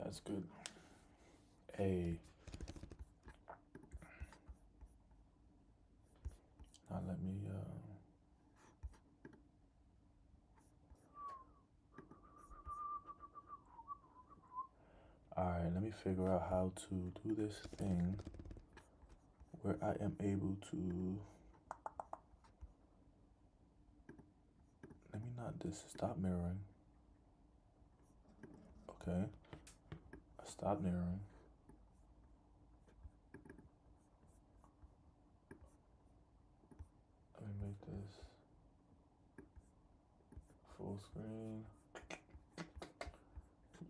That's good. Hey, now let me. All right, let me figure out how to do this thing where I am able to. Let me not this stop mirroring. Okay, I stop mirroring. Let me make this full screen.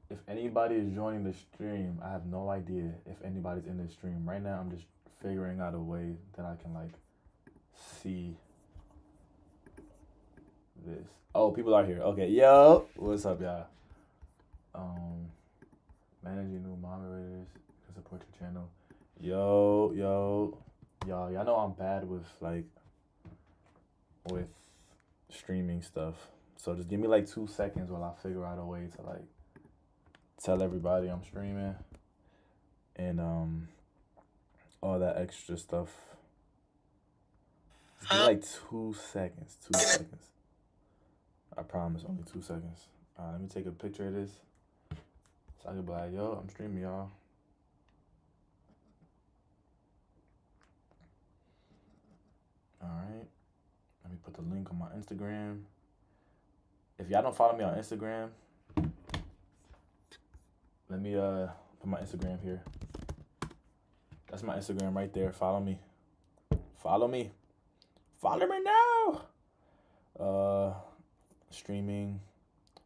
If anybody is joining the stream, I have no idea if anybody's in the stream. Right now, I'm just figuring out a way that I can like see this. Oh, people are here. Okay, yo, what's up, y'all? Um, Managing new moderators to support your channel. Yo, y'all know I'm bad with with streaming stuff. So just give me like 2 seconds while I figure out a way to like tell everybody I'm streaming and all that extra stuff. Just give me like 2 seconds. 2 seconds. I promise, only 2 seconds. All right, let me take a picture of this. So I can be like, yo, I'm streaming, y'all. All right. Let me put the link on my Instagram. If y'all don't follow me on Instagram, let me put my Instagram here. That's my Instagram right there. Follow me. Follow me. Follow me now. Streaming.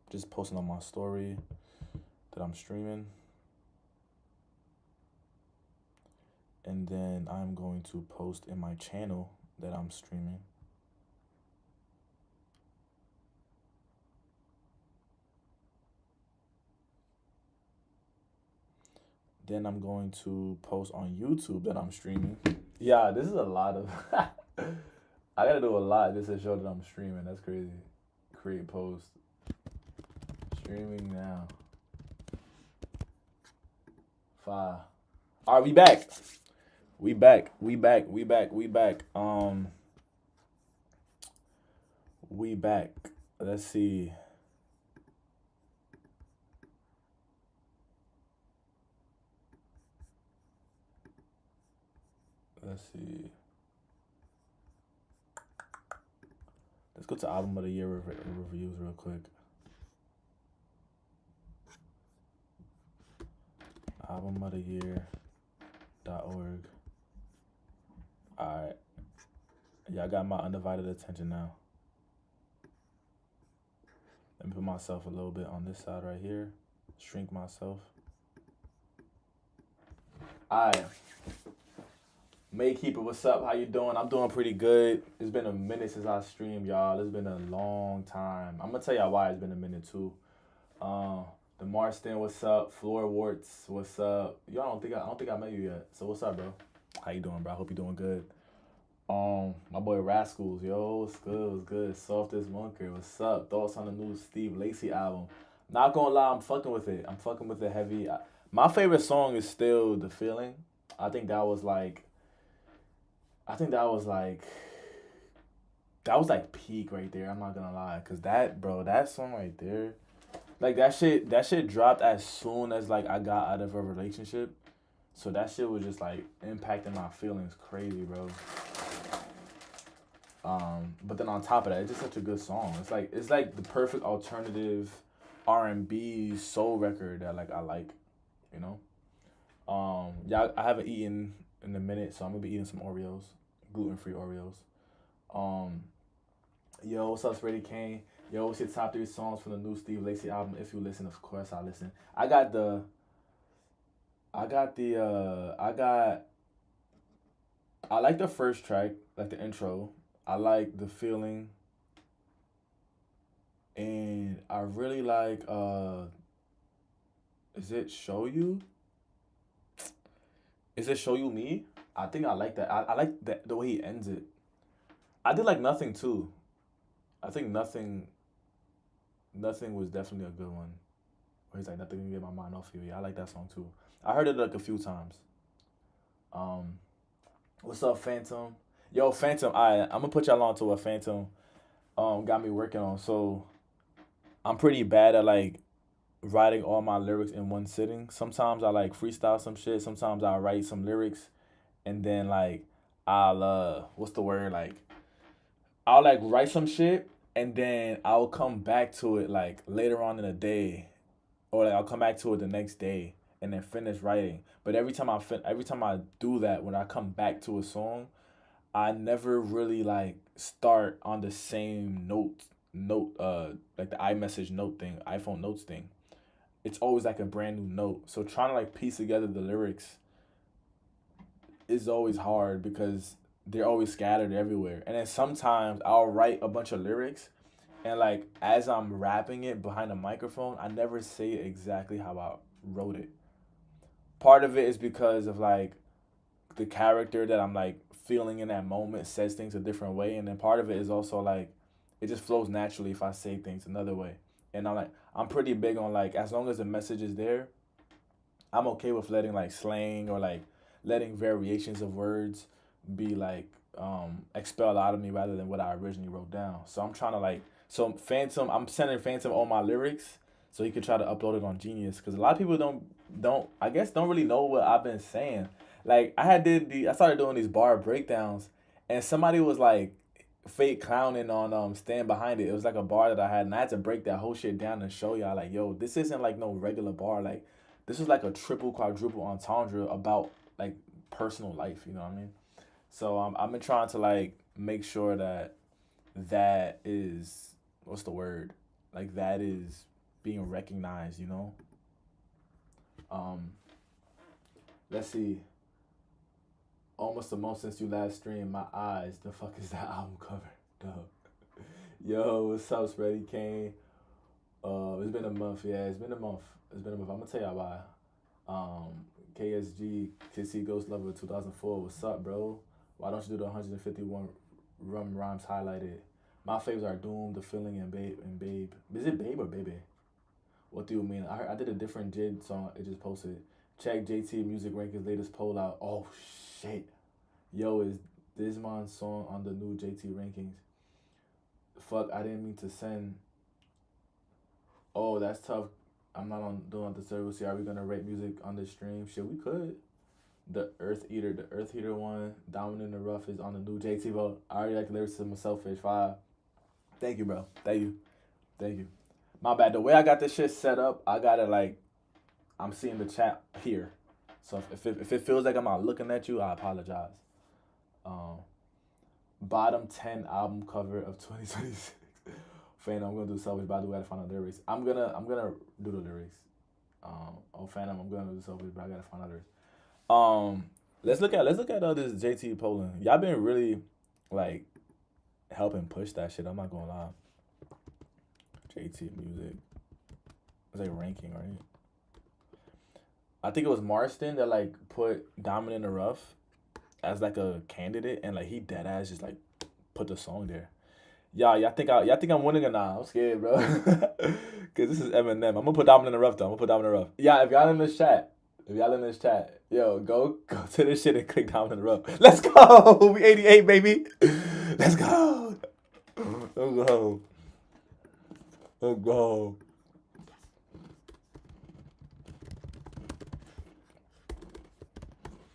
Just posting on my story that I'm streaming. And then I'm going to post in my channel that I'm streaming. Then I'm going to post on YouTube that I'm streaming. Yeah, this is a lot of... I gotta do a lot just to show that I'm streaming. That's crazy. Create post. Streaming now. 5. All right, we back. We back. We back. Let's see. Let's go to album of the year reviews real quick. albumoftheyear.org. Alright. Y'all got my undivided attention now. Let me put myself a little bit on this side right here. Shrink myself. Alright. Maykeeper, what's up? How you doing? I'm doing pretty good. It's been a minute since I streamed, y'all. It's been a long time. I'm gonna tell y'all why it's been a minute too. The Marston, what's up? Floor Warts, what's up? Y'all I don't think I met you yet. So what's up, bro? How you doing, bro? I hope you doing good. My boy Rascals, yo, what's good? What's good? Softest Bunker, what's up? Thoughts on the new Steve Lacy album? Not gonna lie, I'm fucking with it. I'm fucking with it heavy. My favorite song is still The Feeling. I think that was like peak right there. I'm not gonna lie, cause that song right there, like that shit dropped as soon as like I got out of a relationship, so that shit was just like impacting my feelings crazy, bro. But then on top of that, it's just such a good song. It's like the perfect alternative R&B soul record that like I like, you know. Yeah, I haven't eaten in a minute, so I'm gonna be eating some Oreos, gluten-free Oreos. Yo, what's up, Freddie Kane? Yo, what's your top 3 songs from the new Steve Lacy album? If you listen, of course I listen. I like the first track, like the intro. I like The Feeling. And I really like is it Show You? Is it Show You Me? I think I like that. I like that the way he ends it. I did like Nothing too. I think Nothing was definitely a good one. Where he's like, nothing can get my mind off you. Yeah, I like that song too. I heard it like a few times. Um, what's up, Phantom? Yo, Phantom. I'm gonna put y'all on to what Phantom got me working on. So I'm pretty bad at like writing all my lyrics in one sitting. Sometimes I like freestyle some shit. Sometimes I write some lyrics and then like I'll what's the word, like I'll like write some shit and then I'll come back to it like later on in the day, or like I'll come back to it the next day and then finish writing. But every time I do that, when I come back to a song, I never really like start on the same note like the iMessage note thing, iPhone notes thing. It's always like a brand new note. So trying to like piece together the lyrics is always hard because they're always scattered everywhere. And then sometimes I'll write a bunch of lyrics and like as I'm rapping it behind a microphone, I never say it exactly how I wrote it. Part of it is because of like the character that I'm like feeling in that moment says things a different way, and then part of it is also like it just flows naturally if I say things another way. And I'm pretty big on like as long as the message is there, I'm okay with letting like slang or like letting variations of words be like expelled out of me rather than what I originally wrote down. So I'm trying to like so Phantom, I'm sending Phantom all my lyrics so he could try to upload it on Genius because a lot of people don't I guess don't really know what I've been saying. Like I started doing these bar breakdowns and somebody was like fake clowning on Stand Behind It. It was like a bar that I had and I had to break that whole shit down and show y'all like, yo, this isn't like no regular bar. Like this is like a triple quadruple entendre about like personal life, you know what I mean? So I've been trying to like make sure that that is what's the word? Like that is being recognized, you know? Um let's see. Almost a month since you last streamed. My eyes. The fuck is that album cover? Dog. Yo, what's up, Spready Kane? It's been a month. Yeah, it's been a month. It's been a month. I'm gonna tell y'all why. KSG Kissy Ghost Lover 2004. What's up, bro? Why don't you do the 151 rum rhymes highlighted? My faves are Doom, The Feeling, and Babe. Is it Babe or Baby? What do you mean? I did a different Jid song. It just posted. Check JT Music Rankings latest poll out. Oh shit. Yo, is Dismon's song on the new JT rankings? Fuck, I didn't mean to send. Oh, that's tough. I'm not on doing the service here. Are we gonna rate music on the stream? Shit, we could. The Earth Eater one, Diamond in the Rough is on the new JT vote. I already like the lyrics to my Selfish 5. Thank you, bro. Thank you. Thank you. My bad. The way I got this shit set up, I got it like I'm seeing the chat here. So if it feels like I'm not looking at you, I apologize. Um, Bottom 10 album cover of 2026. Phantom, I'm gonna do Selfish, but I do gotta find out lyrics. I'm gonna do the lyrics. Phantom, I'm gonna do Selfish, but I gotta find out lyrics. Let's look at this JT Poland. Y'all been really like helping push that shit. I'm not gonna lie. JT music. It's like ranking, right? I think it was Marston that like put Diamond in the Rough as like a candidate, and like he dead ass just like put the song there. Y'all think I'm winning or not? I'm scared, bro. Cause this is Eminem. I'm gonna put Diamond in the Rough though. I'm gonna put Diamond in the Rough. Yeah, if y'all in this chat, yo, go to this shit and click Diamond in the Rough. Let's go. We 88, baby. Let's go. Let's go. Let's go.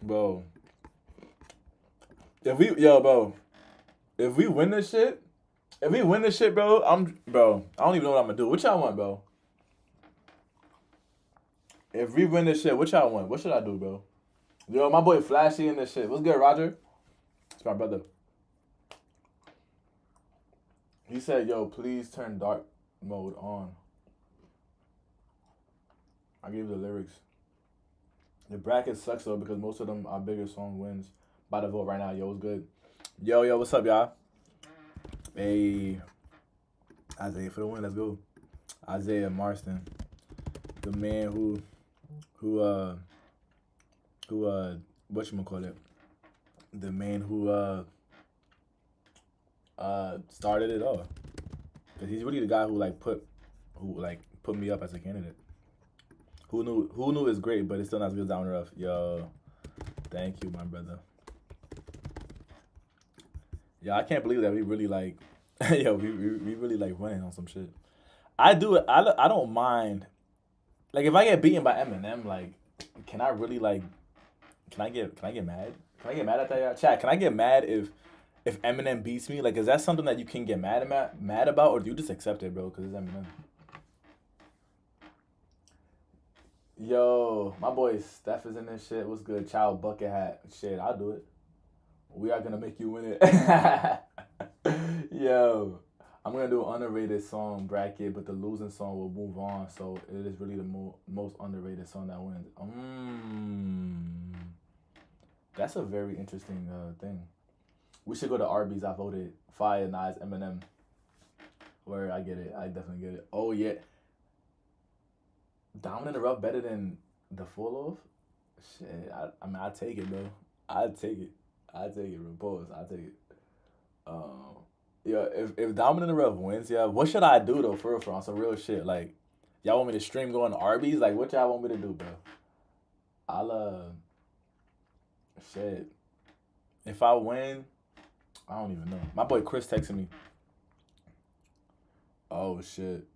Bro. Bro, if we win this shit, bro, I don't even know what I'm gonna do. What y'all want, bro? If we win this shit, what y'all want? What should I do, bro? Yo, my boy Flashy in this shit. What's good, Roger? It's my brother. He said, yo, please turn dark mode on. I gave the lyrics. The bracket sucks though because most of them our bigger song wins. By the vote right now, yo, what's good? Yo, what's up, y'all? Hey, Isaiah for the win. Let's go. Isaiah Marston, the man who whatchamacallit, the man who started it all. Cause he's really the guy who put me up as a candidate. Who knew is great, but it's still not as good as Down Rough. Yo, thank you, my brother. Yeah, I can't believe that we really like, yo, we really like running on some shit. I do it. I don't mind. Like if I get beaten by Eminem, like, can I really like? Can I get mad? Can I get mad at that? Y'all? Chat. Can I get mad if Eminem beats me? Like, is that something that you can get mad about, or do you just accept it, bro? Because it's Eminem. Yo, my boy Steph is in this shit. What's good? Child bucket hat. Shit, I'll do it. We are gonna make you win it. Yo, I'm gonna do an underrated song bracket, but the losing song will move on. So it is really the most underrated song that wins. That's a very interesting thing. We should go to Arby's. I voted Fire, Nas, Eminem. Where I get it. I definitely get it. Oh yeah. Down in the Rough better than the Full Off? Shit, I mean, I take it, bro. I take it. I take it, bro. Pause. I take it. Um, yeah, if Down in the Rough wins, yeah, what should I do though, for real, on some real shit? Like, y'all want me to stream going to Arby's? Like, what y'all want me to do, bro? I'll shit. If I win, I don't even know. My boy Chris texted me. Oh shit.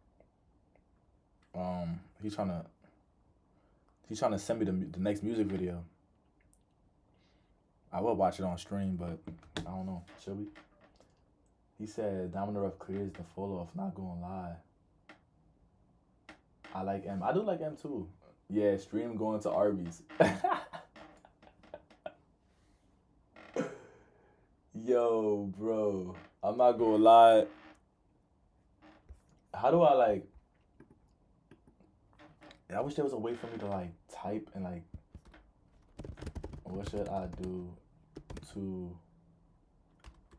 He's trying to send me the next music video. I will watch it on stream, but I don't know. Should we? He said Down in the Rough clears the Full Off. Not gonna lie. I like M. I do like M too. Yeah, stream going to Arby's. Yo, bro. I'm not gonna lie. How do I like? I wish there was a way for me to like type and like, what should I do to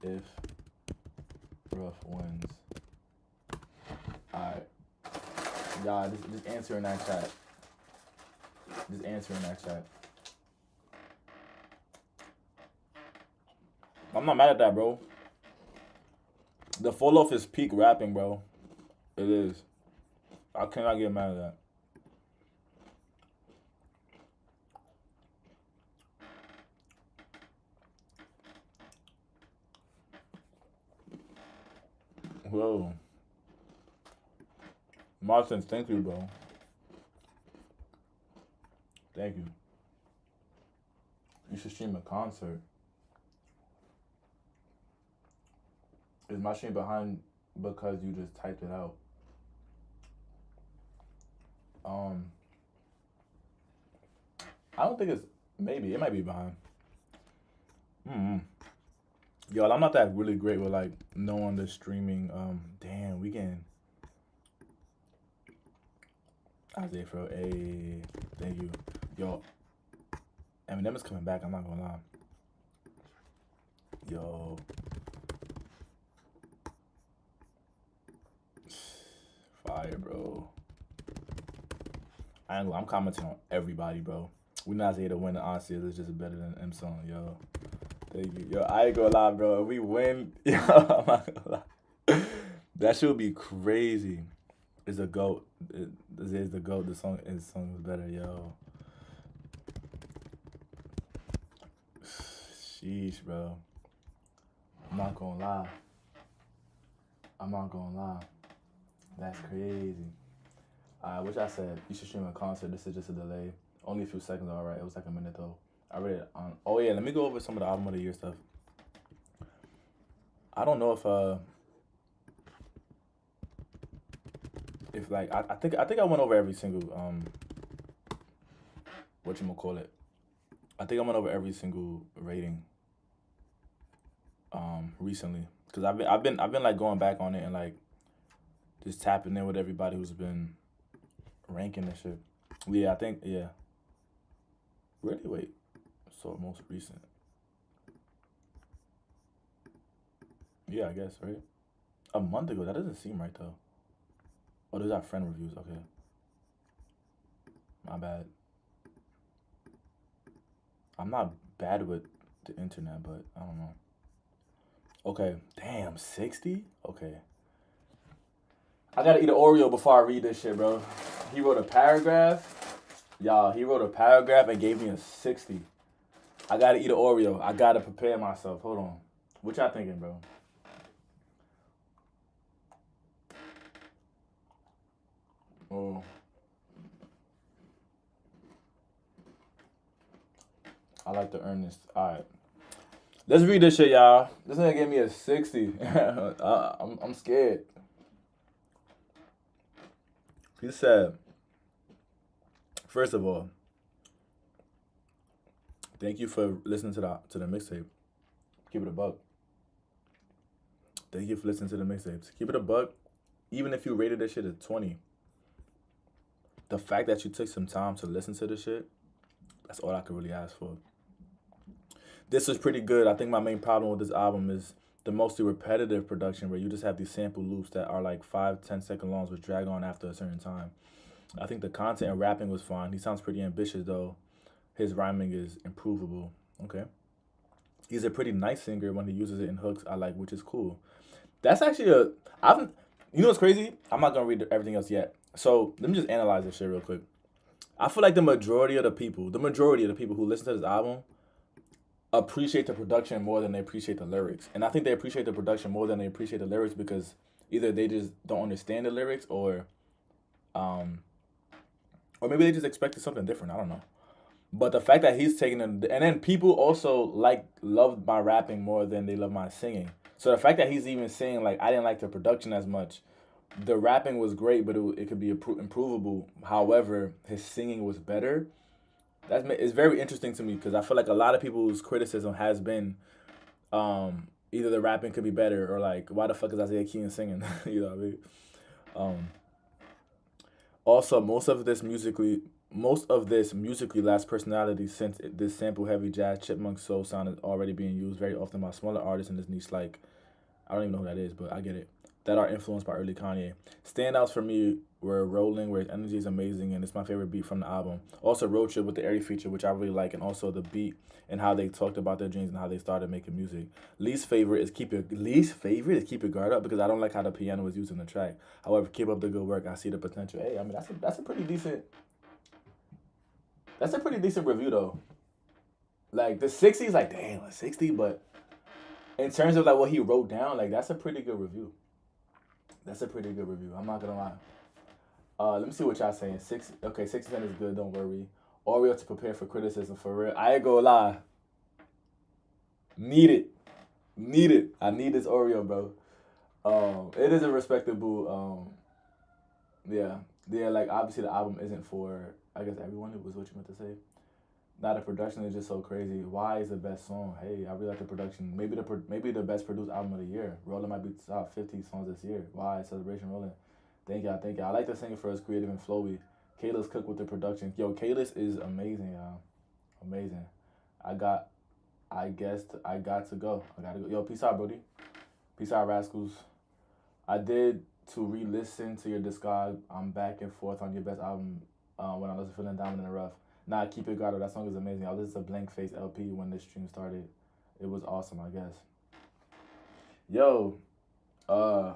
if Rough wins? Alright. Y'all, just answer in that chat. Just answer in that chat. I'm not mad at that, bro. The Full Off is peak rapping, bro. It is. I cannot get mad at that. Whoa. Martin, thank you, bro. Thank you. You should stream a concert. Is my stream behind because you just typed it out? I don't think it's, maybe it might be behind. Yo, I'm not that really great with like knowing the streaming. Damn, we can. Isaiah Fro, hey, thank you. Yo, Eminem is coming back. I'm not gonna lie. Yo, fire, bro. I'm commenting on everybody, bro. We not here to win the honestly. It's just better than M song, yo. Thank you. Yo, I ain't gonna lie, bro. If we win, yo, I'm not gonna lie. That should be crazy. It's a GOAT. This is the GOAT. His song is better, yo. Sheesh, bro. I'm not gonna lie. That's crazy. Which I said, you should stream a concert. This is just a delay. Only a few seconds, all right. It was like a minute, though. I read it on. Oh, yeah, let me go over some of the album of the year stuff. I don't know if like, I think I went over every single, whatchamacallit. I think I went over every single rating, recently. Because I've been like going back on it and like just tapping in with everybody who's been ranking this shit. Yeah, I think, yeah. Really? Wait. So most recent. Yeah, I guess, right? A month ago. That doesn't seem right, though. Oh, those are friend reviews. Okay. My bad. I'm not bad with the internet, but I don't know. Okay. Damn, 60? Okay. I gotta eat an Oreo before I read this shit, bro. He wrote a paragraph. Y'all, he wrote a paragraph and gave me a 60. I gotta eat an Oreo. I gotta prepare myself. Hold on. What y'all thinking, bro? Oh, I like to earn this. All right. Let's read this shit, y'all. This nigga gave me a 60. I'm scared. He said, first of all, thank you for listening to the mixtape. Keep it a buck. Thank you for listening to the mixtapes. Keep it a buck. Even if you rated this shit a 20, the fact that you took some time to listen to this shit, that's all I could really ask for. This was pretty good. I think my main problem with this album is the mostly repetitive production where you just have these sample loops that are like 5, 10 second longs which drag on after a certain time. I think the content and rapping was fine. He sounds pretty ambitious though. His rhyming is improvable. Okay. He's a pretty nice singer when he uses it in hooks, I like, which is cool. That's actually I've, you know what's crazy? I'm not gonna read everything else yet. So let me just analyze this shit real quick. I feel like the majority of the people who listen to this album appreciate the production more than they appreciate the lyrics. And I think they appreciate the production more than they appreciate the lyrics because either they just don't understand the lyrics um or maybe they just expected something different. I don't know. But the fact that he's taking them, and then people also love my rapping more than they love my singing. So the fact that he's even saying like I didn't like the production as much, the rapping was great, but it could be improvable. However, his singing was better. It's very interesting to me because I feel like a lot of people's criticism has been either the rapping could be better or like why the fuck is Isaiah Keane singing? You know what I mean? Um, Also, most of this musically lacks personality since this sample heavy jazz chipmunk soul sound is already being used very often by smaller artists in this niche like I don't even know who that is, but I get it. That are influenced by early Kanye. Standouts for me were Rolling, where his energy is amazing and it's my favorite beat from the album. Also Road Trip with the airy feature, which I really like, and also the beat and how they talked about their dreams and how they started making music. Least favorite is Keep Your Guard Up because I don't like how the piano was used in the track. However, keep up the good work. I see the potential. Hey, I mean that's a pretty decent review though. Like the 60 is like damn a 60, but in terms of like what he wrote down, like that's a pretty good review. That's a pretty good review. I'm not gonna lie. Let me see what y'all saying. 60 cent is good. Don't worry. Oreo to prepare for criticism for real. I ain't gonna lie. Need it. Need it. I need this Oreo, bro. It is a respectable. Yeah, yeah. Like obviously the album isn't for I guess everyone. It was what you meant to say. Now the production is just so crazy. Why is the best song? Hey, I really like the production. Maybe the best produced album of the year. Rolling might be top 50 songs this year. Why Celebration Rolling? Thank y'all. I like the singer for his creative and flowy. Kayla's cook with the production. Yo, Kayla's is amazing, y'all. Amazing. I got. I got to go. I gotta go. Yo, peace out, Brody. Peace out, Rascals. I did to re-listen to your discog. I'm back and forth on your best album. When I was feeling down in the rough. Nah, Keep It Guarded. That song is amazing. I listened to Blank Face LP when this stream started. It was awesome, I guess. Yo, uh,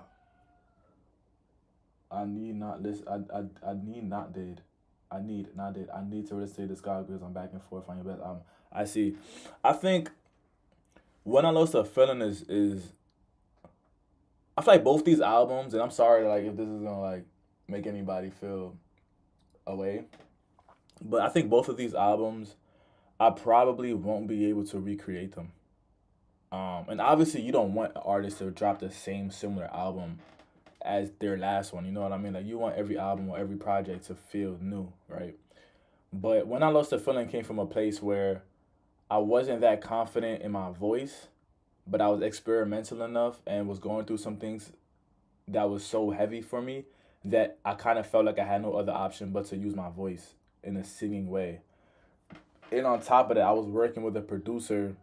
I need not listen. I need not did. I need not did. I need to listen to this guy because I'm back and forth on your best album. I see. I think when I lost a feeling is I feel like both these albums, and I'm sorry like if this is gonna like make anybody feel away, but I think both of these albums I probably won't be able to recreate them. And obviously you don't want artists to drop the same similar album as their last one. You know what I mean? Like you want every album or every project to feel new, right? But when I lost the feeling came from a place where I wasn't that confident in my voice, but I was experimental enough and was going through some things that was so heavy for me that I kind of felt like I had no other option but to use my voice in a singing way. And on top of that, I was working with a producer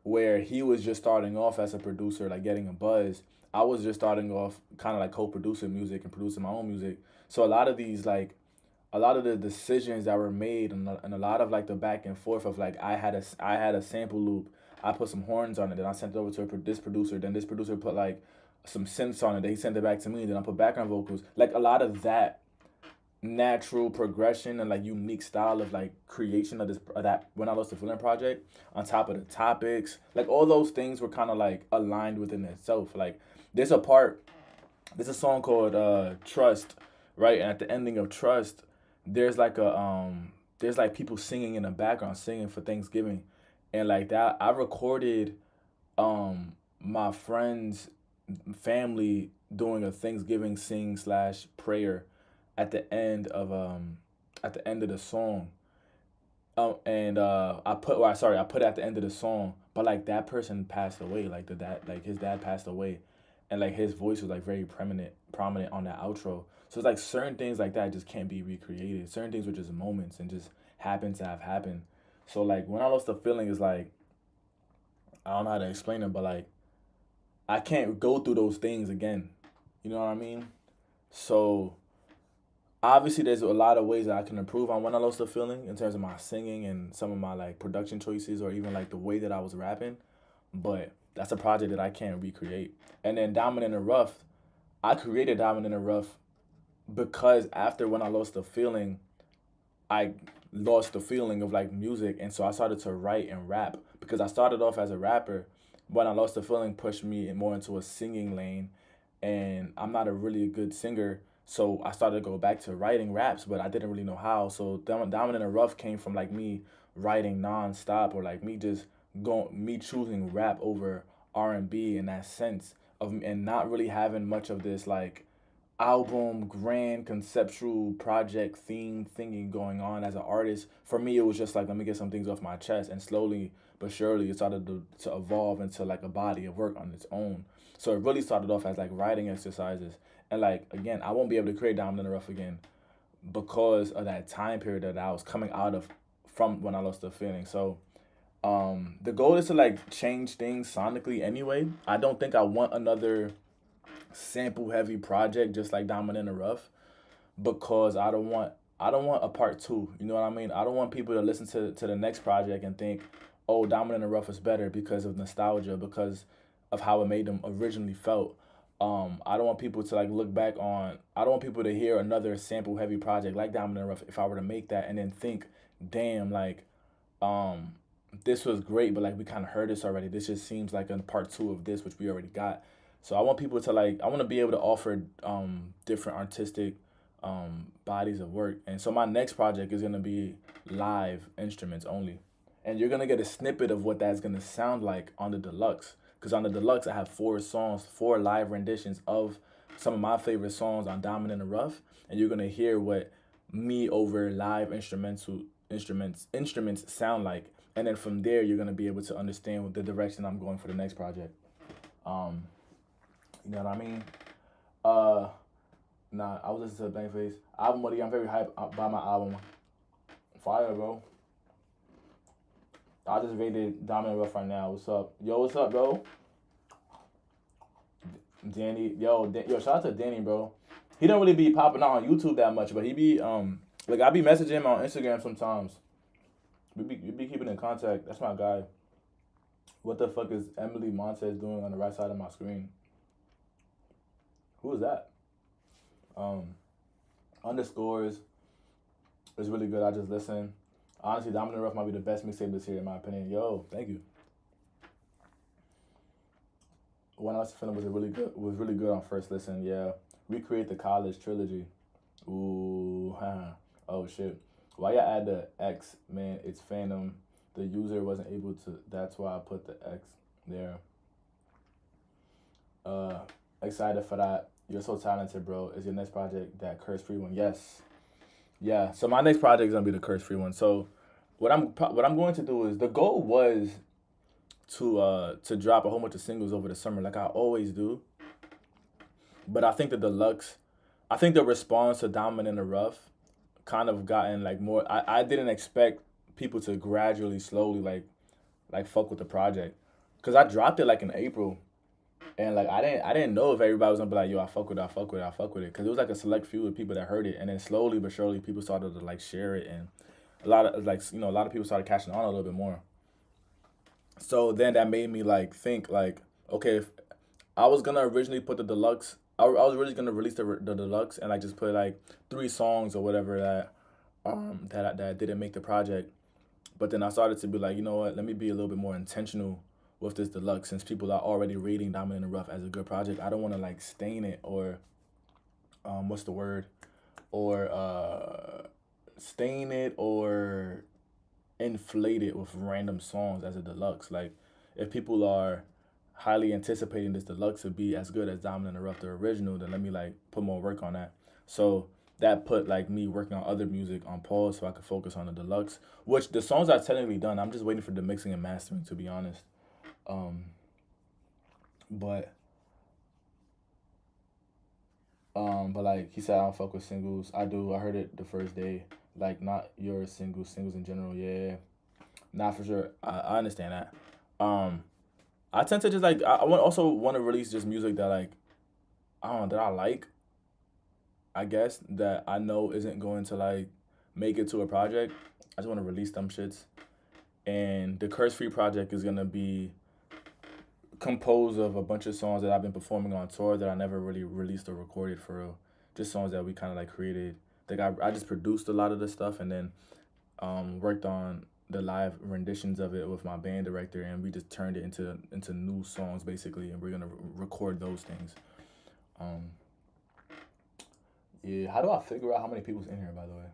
where he was just starting off as a producer, like getting a buzz. I was just starting off kind of like co-producing music and producing my own music. So a lot of the decisions that were made and a lot of like the back and forth of like I had a sample loop, I put some horns on it, then I sent it over to this producer, then this producer put like some synths on it, then he sent it back to me, then I put background vocals. Like a lot of that natural progression and like unique style of like creation of this of that When I Lost the Feeling project, on top of the topics, like all those things were kind of like aligned within itself. Like there's a part, there's a song called Trust, right? And at the ending of Trust, there's like a there's like people singing in the background, singing for Thanksgiving. And like that, I recorded my friend's family doing a Thanksgiving sing slash prayer at the end of the song. And I put well, sorry, I put it at the end of the song, but like that person passed away, like the dad, like his dad passed away, and like his voice was like very prominent on that outro. So it's like certain things like that just can't be recreated. Certain things were just moments and just happened to have happened. So like When I Lost the Feeling is like, I don't know how to explain it, but like I can't go through those things again. You know what I mean? So obviously there's a lot of ways that I can improve on When I Lost the Feeling in terms of my singing and some of my like production choices or even like the way that I was rapping. But that's a project that I can't recreate. And then Diamond in the Rough, I created Diamond in the Rough because after When I Lost the Feeling, I lost the feeling of like music, and so I started to write and rap because I started off as a rapper. When I Lost the Feeling pushed me more into a singing lane, and I'm not a really good singer, so I started to go back to writing raps, but I didn't really know how. So Diamond in the Rough came from like me writing nonstop, or like me just going me choosing rap over R&B in that sense of, and not really having much of this like album grand conceptual project theme thingy going on as an artist. For me it was just like, let me get some things off my chest, and slowly but surely it started to evolve into like a body of work on its own. So it really started off as like writing exercises, and like again I won't be able to create Diamond in the Rough again because of that time period that I was coming out of from When I Lost the Feeling. So the goal is to like change things sonically anyway. I don't think I want another sample heavy project just like Diamond in the Rough, because I don't want a part two. You know what I mean? I don't want people to listen to the next project and think, oh, Diamond in the Rough is better because of nostalgia, because of how it made them originally felt. I don't want people to like look back on. I don't want people to hear another sample heavy project like Diamond in the Rough if I were to make that and then think, damn, like um this was great, but like we kind of heard this already. This just seems like a part two of this, which we already got. So I want people to like, I want to be able to offer different artistic bodies of work. And so my next project is gonna be live instruments only, and you're gonna get a snippet of what that's gonna sound like on the deluxe. Because on the deluxe I have four songs, four live renditions of some of my favorite songs on Diamond in the Rough, and you're gonna hear what me over live instruments sound like, and then from there you're gonna be able to understand what the direction I'm going for the next project. Um, you know what I mean? Uh, nah, I was listening to the Bankface album, buddy. I'm very hyped by my album. Fire, bro. I just rated Dominant Rough right now. What's up? Yo, what's up, bro? Danny, yo, shout out to Danny, bro. He don't really be popping out on YouTube that much, but he be like I be messaging him on Instagram sometimes. We be keeping in contact. That's my guy. What the fuck is Emily Montez doing on the right side of my screen? Who is that? Um, Underscores is really good. I just listen. Honestly, Dominant Rough might be the best mixtape this year in my opinion. Yo, thank you. When I was feeling was really good on first listen. Yeah, recreate the college trilogy. Ooh, oh shit. Why y'all add the X, man? It's Phantom. The user wasn't able to. That's why I put the X there. Uh, Excited for that. You're so talented, bro. Is your next project that curse free one? Yes. Yeah. So my next project is gonna be the curse free one. So what I'm going to do is, the goal was to drop a whole bunch of singles over the summer like I always do. But I think the deluxe, I think the response to Diamond in the Rough kind of gotten like more. I didn't expect people to gradually, slowly like fuck with the project, cause I dropped it like in April, and like I didn't know if everybody was gonna be like, yo, I fuck with it, I fuck with it, I fuck with it, cause it was like a select few of people that heard it, and then slowly but surely people started to like share it, and a lot of like a lot of people started catching on a little bit more. So then that made me like think like, okay, if I was gonna originally put the deluxe I was really gonna release the deluxe and like just put like 3 songs or whatever that that didn't make the project. But then I started to be like, you know what? Let me be a little bit more intentional with this deluxe since people are already rating Diamond in the Rough as a good project. I don't want to like stain it or what's the word? Or stain it or inflate it with random songs as a deluxe. Like if people are highly anticipating this deluxe to be as good as Diamond in the Rough, the original, then let me like put more work on that. So that put like me working on other music on pause so I could focus on the deluxe. Which the songs are technically done. I'm just waiting for the mixing and mastering to be honest. Um, but but like he said, I don't fuck with singles. I do. I heard it the first day. Like not your singles, singles in general. Yeah, not for sure. I understand that. Um, I tend to just like I want also want to release just music that like I don't know that I like. I guess that I know isn't going to like make it to a project. I just want to release them shits. And the Curse Free project is gonna be composed of a bunch of songs that I've been performing on tour that I never really released or recorded for real. Just songs that we kind of like created. Like I just produced a lot of the stuff and then worked on the live renditions of it with my band director, and we just turned it into new songs basically, and we're gonna record those things. Um, yeah, how do I figure out how many people's in here, by the way?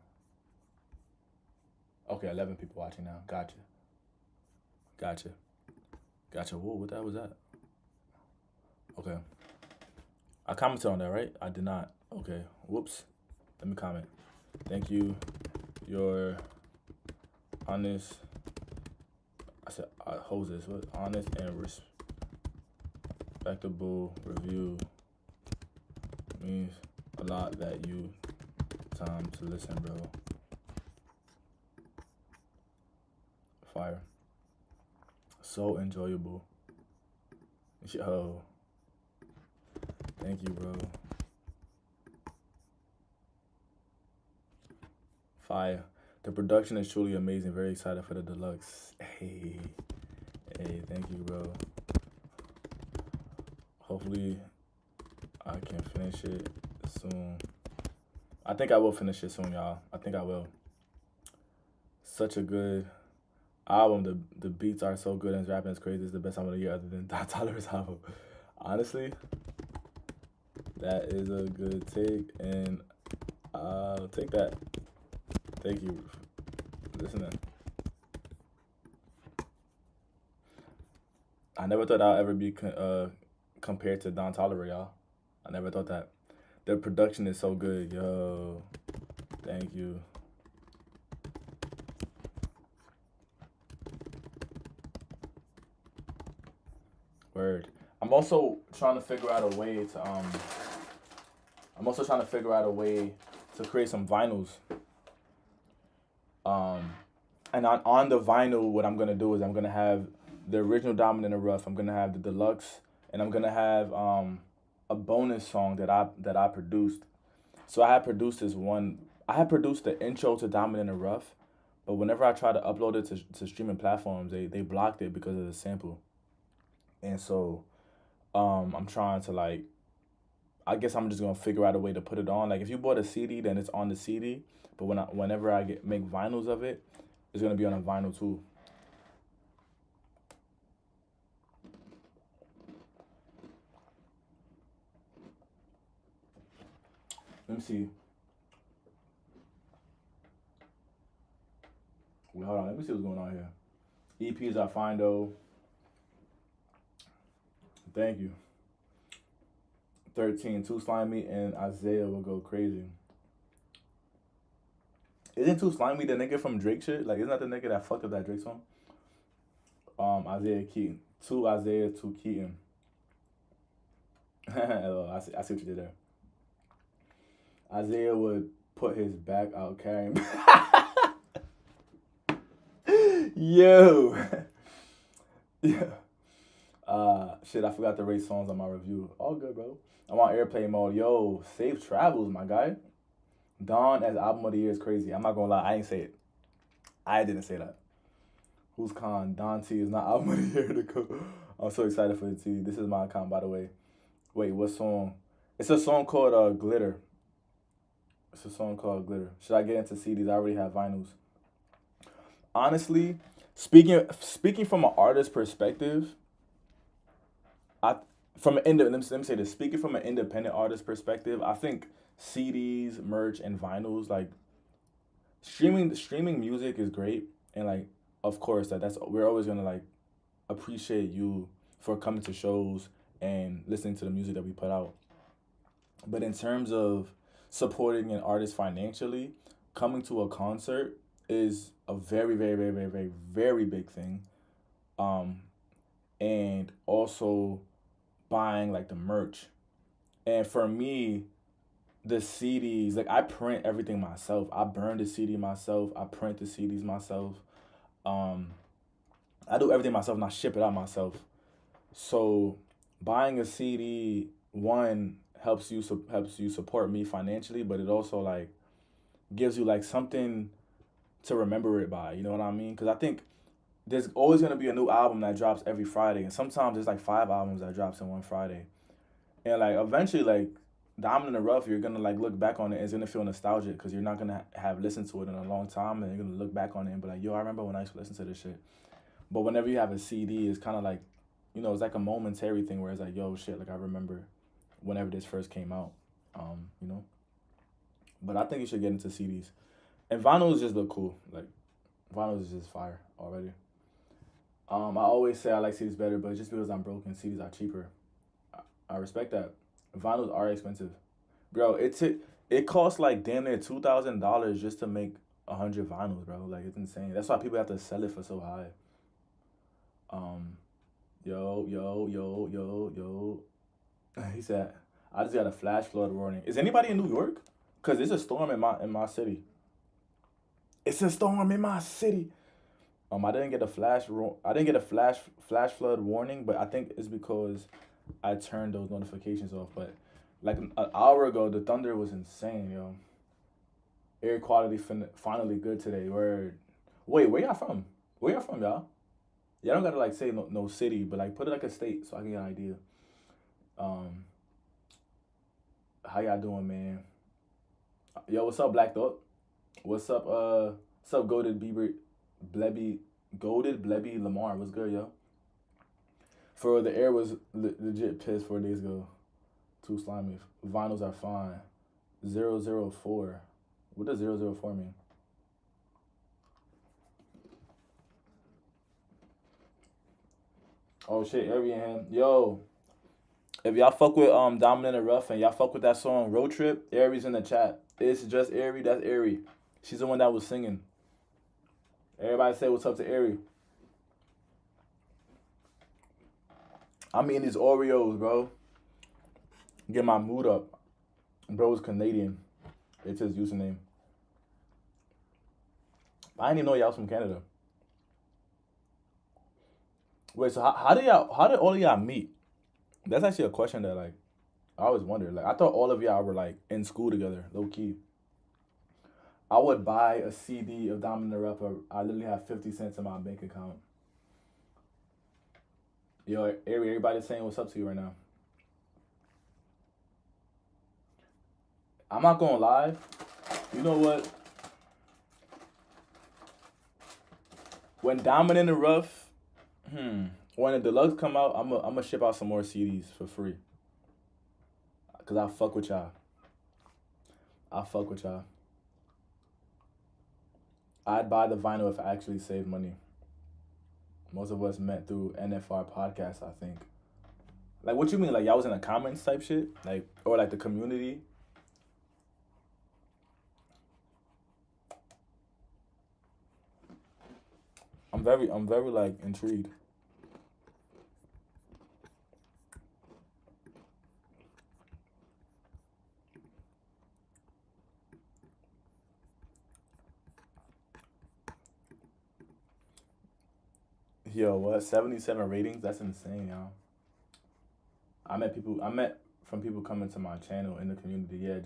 Okay, 11 people watching now. Gotcha, gotcha, gotcha. Whoa, what the hell was that? Okay, I commented on that, right? I did not. Okay, whoops. Let me comment. Thank you. Your honest. I said hoses. What honest and respectable review means a lot that you time to listen, bro. Fire. So enjoyable. Yo. Thank you, bro. Fire. The production is truly amazing. Very excited for the deluxe. Hey. Hey, thank you, bro. Hopefully I can finish it soon. I think I will finish it soon, y'all. I think I will. Such a good album. The beats are so good and his rapping is crazy. It's the best album of the year other than Don Toliver's album. Honestly, that is a good take, and I'll take that. Thank you for listening. I never thought I'd ever be compared to Don Toliver, y'all. I never thought that. The production is so good, yo. Thank you. Word. I'm also trying to figure out a way to I'm also trying to figure out a way to create some vinyls. Um, and on the vinyl, what I'm gonna do is I'm gonna have the original Diamond in the Rough. I'm gonna have the deluxe, and I'm gonna have a bonus song that I produced. So I had produced this one. I had produced the intro to Diamond in the Rough, but whenever I tried to upload it to streaming platforms, they blocked it because of the sample. And so I'm trying to like I guess I'm just gonna figure out a way to put it on. Like if you bought a CD, then it's on the CD. But whenever I make vinyls of it, it's gonna be on a vinyl too. Let me see. Wait, hold on. Let me see what's going on here. EPs are fine though. Thank you. 13, Too Slimy and Isaiah will go crazy. Isn't Too Slimy the nigga from Drake shit? Like, isn't that the nigga that fucked up that Drake song? Isaiah Keaton. Two Isaiah, two Keaton. I see what you did there. Isaiah would put his back out carrying. Yo. Yeah. Shit, I forgot to rate songs on my review. All good, bro. I'm on airplane mode. Yo, safe travels, my guy. Dawn as album of the year is crazy. I'm not gonna lie, I ain't say it. I didn't say that. Who's con? Don T is not album of the year to go. I'm so excited for the T. This is my account, by the way. Wait, what song It's a song called Glitter. It's a song called Glitter. Should I get into CDs? I already have vinyls. Honestly, speaking from an artist perspective, I from an let me say this. Speaking from an independent artist perspective, I think CDs, merch, and vinyls like streaming music is great, and like of course that's we're always gonna like appreciate you for coming to shows and listening to the music that we put out. But in terms of supporting an artist financially, coming to a concert is a very big thing. Um, and also buying like the merch. And for me, the CDs, like I print everything myself. I burn the CD myself. I print the CDs myself. Um, I do everything myself and I ship it out myself. So buying a CD, one helps you support me financially, but it also like gives you like something to remember it by. You know what I mean? Because I think there's always gonna be a new album that drops every Friday, and sometimes there's like 5 albums that drops in one Friday, and like eventually like Diamond in the Rough, you're gonna like look back on it. It's gonna feel nostalgic because you're not gonna have listened to it in a long time, and you're gonna look back on it and be like, yo, I remember when I used to listen to this shit. But whenever you have a CD, it's kind of like, it's like a momentary thing where it's like, yo, shit, like I remember whenever this first came out, um, you know. But I think you should get into CDs, and vinyls just look cool. Like vinyls is just fire already. I always say I like CDs better, but just because I'm broke and CDs are cheaper, I respect that. Vinyls are expensive, bro. It costs like damn near $2,000 just to make 100 vinyls, bro. Like it's insane. That's why people have to sell it for so high. Um, yo. He said, I just got a flash flood warning. Is anybody in New York? Cause it's a storm in my city. It's a storm in my city. I didn't get a I didn't get a flash flood warning, but I think it's because I turned those notifications off. But like an hour ago, the thunder was insane, yo. Air quality finally good today. Wait, where y'all from? Where y'all from, y'all? Y'all don't gotta like say no city, but like put it like a state so I can get an idea. Um, how y'all doing, man? Yo, what's up, Black Thought? What's up, Blebby, Golded Blebby Lamar? What's good, yo? For the air was legit pissed 4 days ago. Too slimy. Vinyls are fine. 004. What does 004 mean? Oh shit, Ari in him. Yo, if y'all fuck with Dominant and Rough and y'all fuck with that song Road Trip, Ari's in the chat. It's just Ari, that's Ari. She's the one that was singing. Everybody say what's up to Ari. I'm eating these Oreos, bro. Get my mood up. Bro's Canadian. It's his username. I didn't even know y'all was from Canada. Wait, so how did all of y'all meet? That's actually a question that like I always wondered. Like I thought all of y'all were like in school together, low key. I would buy a CD of Diamond the Rapper. I literally have 50 cents in my bank account. Yo, everybody's saying what's up to you right now. I'm not gonna lie. You know what? When Diamond in the Rough, when the deluxe come out, I'm gonna ship out some more CDs for free. Cause I fuck with y'all. I fuck with y'all. I'd buy the vinyl if I actually save money. Most of us met through NFR podcast, I think. Like, what you mean? Like, y'all was in the comments type shit? Like, or like the community? I'm very like intrigued. Yo, what? 77 ratings? That's insane, y'all. I met from people coming to my channel in the community. Yeah,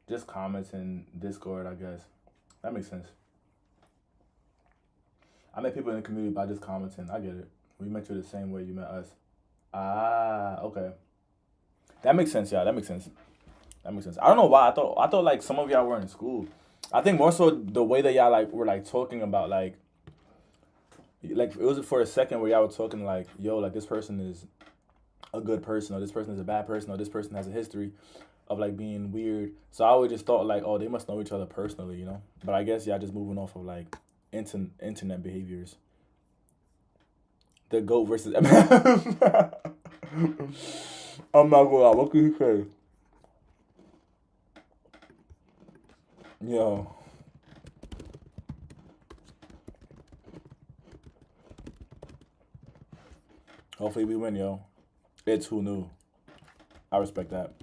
just comments in Discord, I guess. That makes sense. I met people in the community by just commenting. I get it. We met you the same way you met us. Ah, okay. That makes sense, yeah. That makes sense. That makes sense. I don't know why. I thought like some of y'all were in school. I think more so the way that y'all like were like talking about like it was for a second where y'all were talking like, yo, like this person is a good person or this person is a bad person or this person has a history of like being weird. So I always just thought like, oh, they must know each other personally, you know. But I guess y'all just moving off of like internet behaviors. The goat versus Eminem. I'm not gonna lie. What could you say? Yo, hopefully we win, yo. It's who knew. I respect that.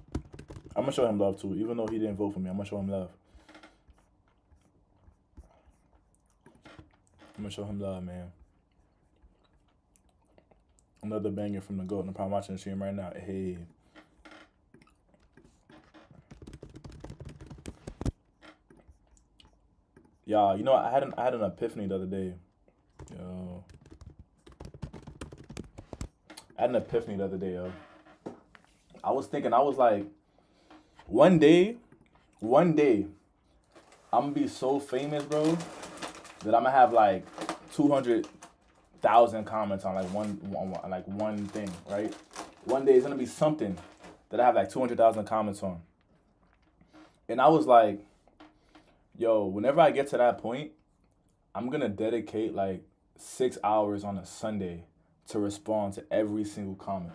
I'm gonna show him love too, even though he didn't vote for me. I'm gonna show him love. I'm gonna show him love, man. Another banger from the GOAT. I'm probably watching the stream right now. Hey, y'all. You know, I had an epiphany the other day. Yo, I had an epiphany the other day, yo. I was thinking, I was like, one day, one day, I'm gonna be so famous, bro, that I'm gonna have like 200,000 comments on like one thing, right? One day it's gonna be something that I have like 200,000 comments on, and I was like, yo, whenever I get to that point, I'm gonna dedicate like 6 hours on a Sunday to respond to every single comment.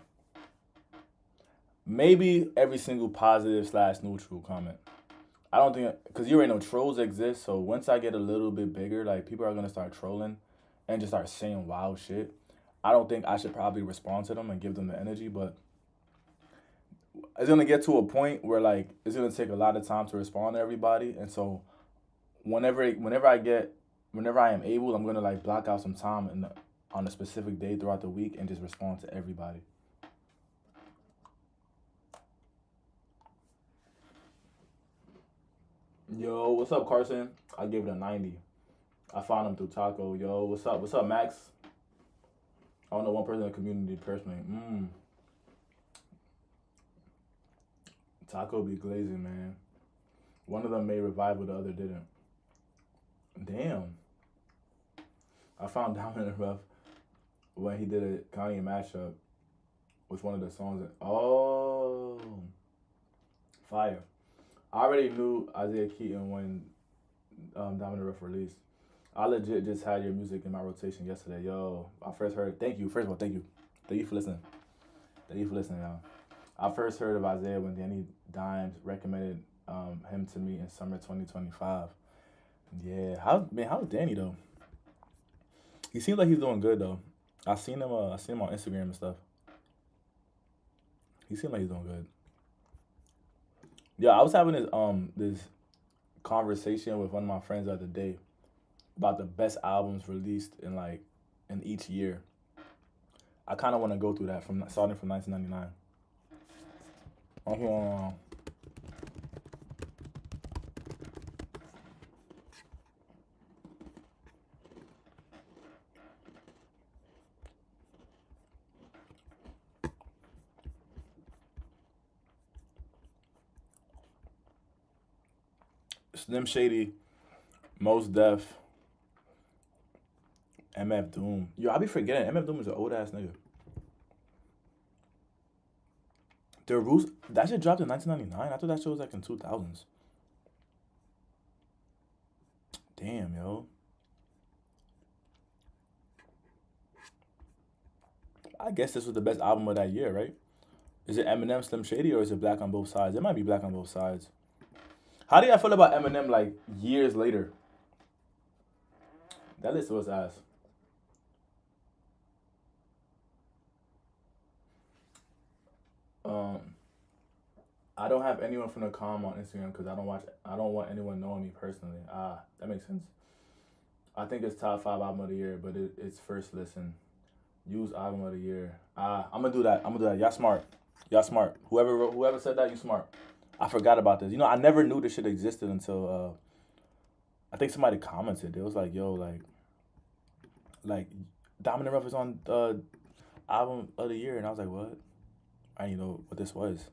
Maybe every single positive slash neutral comment. I don't think because you already know trolls exist. So once I get a little bit bigger, like people are gonna start trolling and just start saying wild shit. I don't think I should probably respond to them and give them the energy, but it's gonna get to a point where like it's gonna take a lot of time to respond to everybody, and so whenever I am able, I'm gonna like block out some time on a specific day throughout the week and just respond to everybody. Yo, what's up, Carson? I gave it a 90. I found him through Taco. Yo, what's up? What's up, Max? I don't know one person in the community personally. Taco be glazing, man. One of them made revival, the other didn't. Damn. I found Diamond in the Rough when he did a Kanye mashup with one of the songs. Oh, fire. I already knew Isaiah Keaton when Diamond in the Rough released. I legit just had your music in my rotation yesterday. Yo, I first heard, thank you. First of all, thank you. Thank you for listening. Thank you for listening, y'all. I first heard of Isaiah when Danny Dimes recommended him to me in summer 2025. Yeah, how's Danny though? He seems like he's doing good though. I seen him on Instagram and stuff. He seems like he's doing good. Yeah, I was having this conversation with one of my friends the other day about the best albums released in each year. I kind of want to go through that from starting from 1999. Uh, Slim Shady, Most Def, MF Doom. Yo, I be forgetting MF Doom is an old ass nigga. The Roots that shit dropped in 1999. I thought that shit was like in 2000s. Damn, yo. I guess this was the best album of that year, right? Is it Eminem, Slim Shady, or is it Black on Both Sides? It might be Black on Both Sides. How do y'all feel about Eminem like years later? That list was ass. Um, I don't have anyone from the com on Instagram because I don't want anyone knowing me personally. Ah, that makes sense. I think it's top five album of the year, but it's first listen. Use album of the year. Ah, I'm gonna do that. I'm gonna do that. Y'all smart. Y'all smart. Whoever said that, you smart. I forgot about this. You know, I never knew this shit existed until I think somebody commented. It was like, yo, like Dominant Ruff is on album of the year, and I was like, what? I didn't know what this was.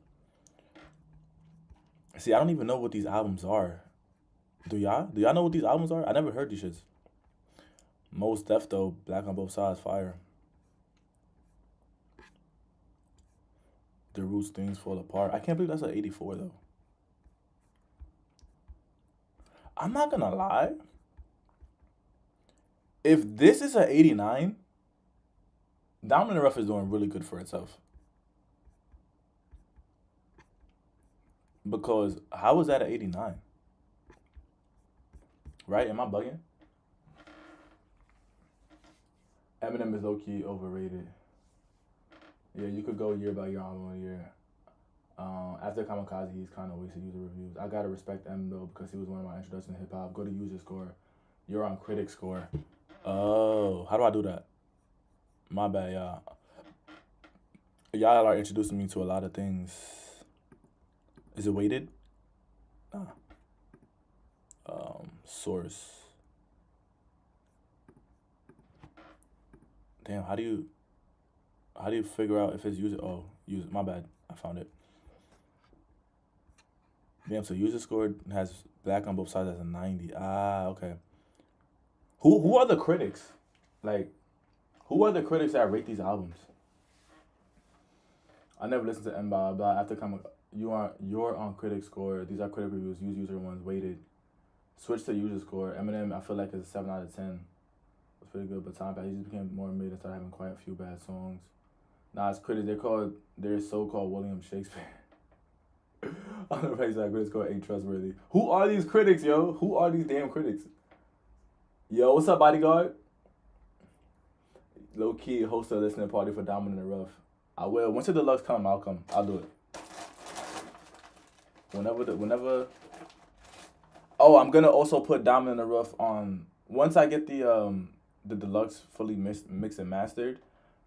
See, I don't even know what these albums are. Do y'all? Do y'all know what these albums are? I never heard these shits. Most Def though, Black on Both Sides, fire. The Roots, Things Fall Apart. I can't believe that's an 84 though. I'm not gonna lie. If this is an 89, Diamond in the Rough is doing really good for itself. Because how was that an 89? Right? Am I bugging? Eminem is low key overrated. Yeah, you could go year by year, album by year. After Kamikaze, he's kind of wasted user reviews. I gotta respect M though because he was one of my introductions to hip hop. Go to user score. You're on critic score. Oh, how do I do that? My bad, y'all. Y'all are introducing me to a lot of things. Is it weighted? Nah. Source. Damn, how do you figure out if it's user? Oh, user. My bad. I found it. Damn. So user score has Black on Both Sides as a 90. Ah, okay. Who are the critics? Like, who are the critics that rate these albums? I never listened to M blah blah. After coming, you're on critic score. These are critic reviews. Use user ones weighted. Switch to user score. Eminem, I feel like is a 7 out of 10. It's pretty good, but time passed. He just became more mid and started having quite a few bad songs. Nah, it's critics. They're so-called William Shakespeare. On the right side, critics called ain't trustworthy. Who are these critics, yo? Who are these damn critics? Yo, what's up, bodyguard? Low key host a listening party for Diamond in the Rough. I will. Once the deluxe come, I'll come. I'll do it. Whenever. Oh, I'm gonna also put Diamond in the Rough on. Once I get the deluxe fully mixed and mastered,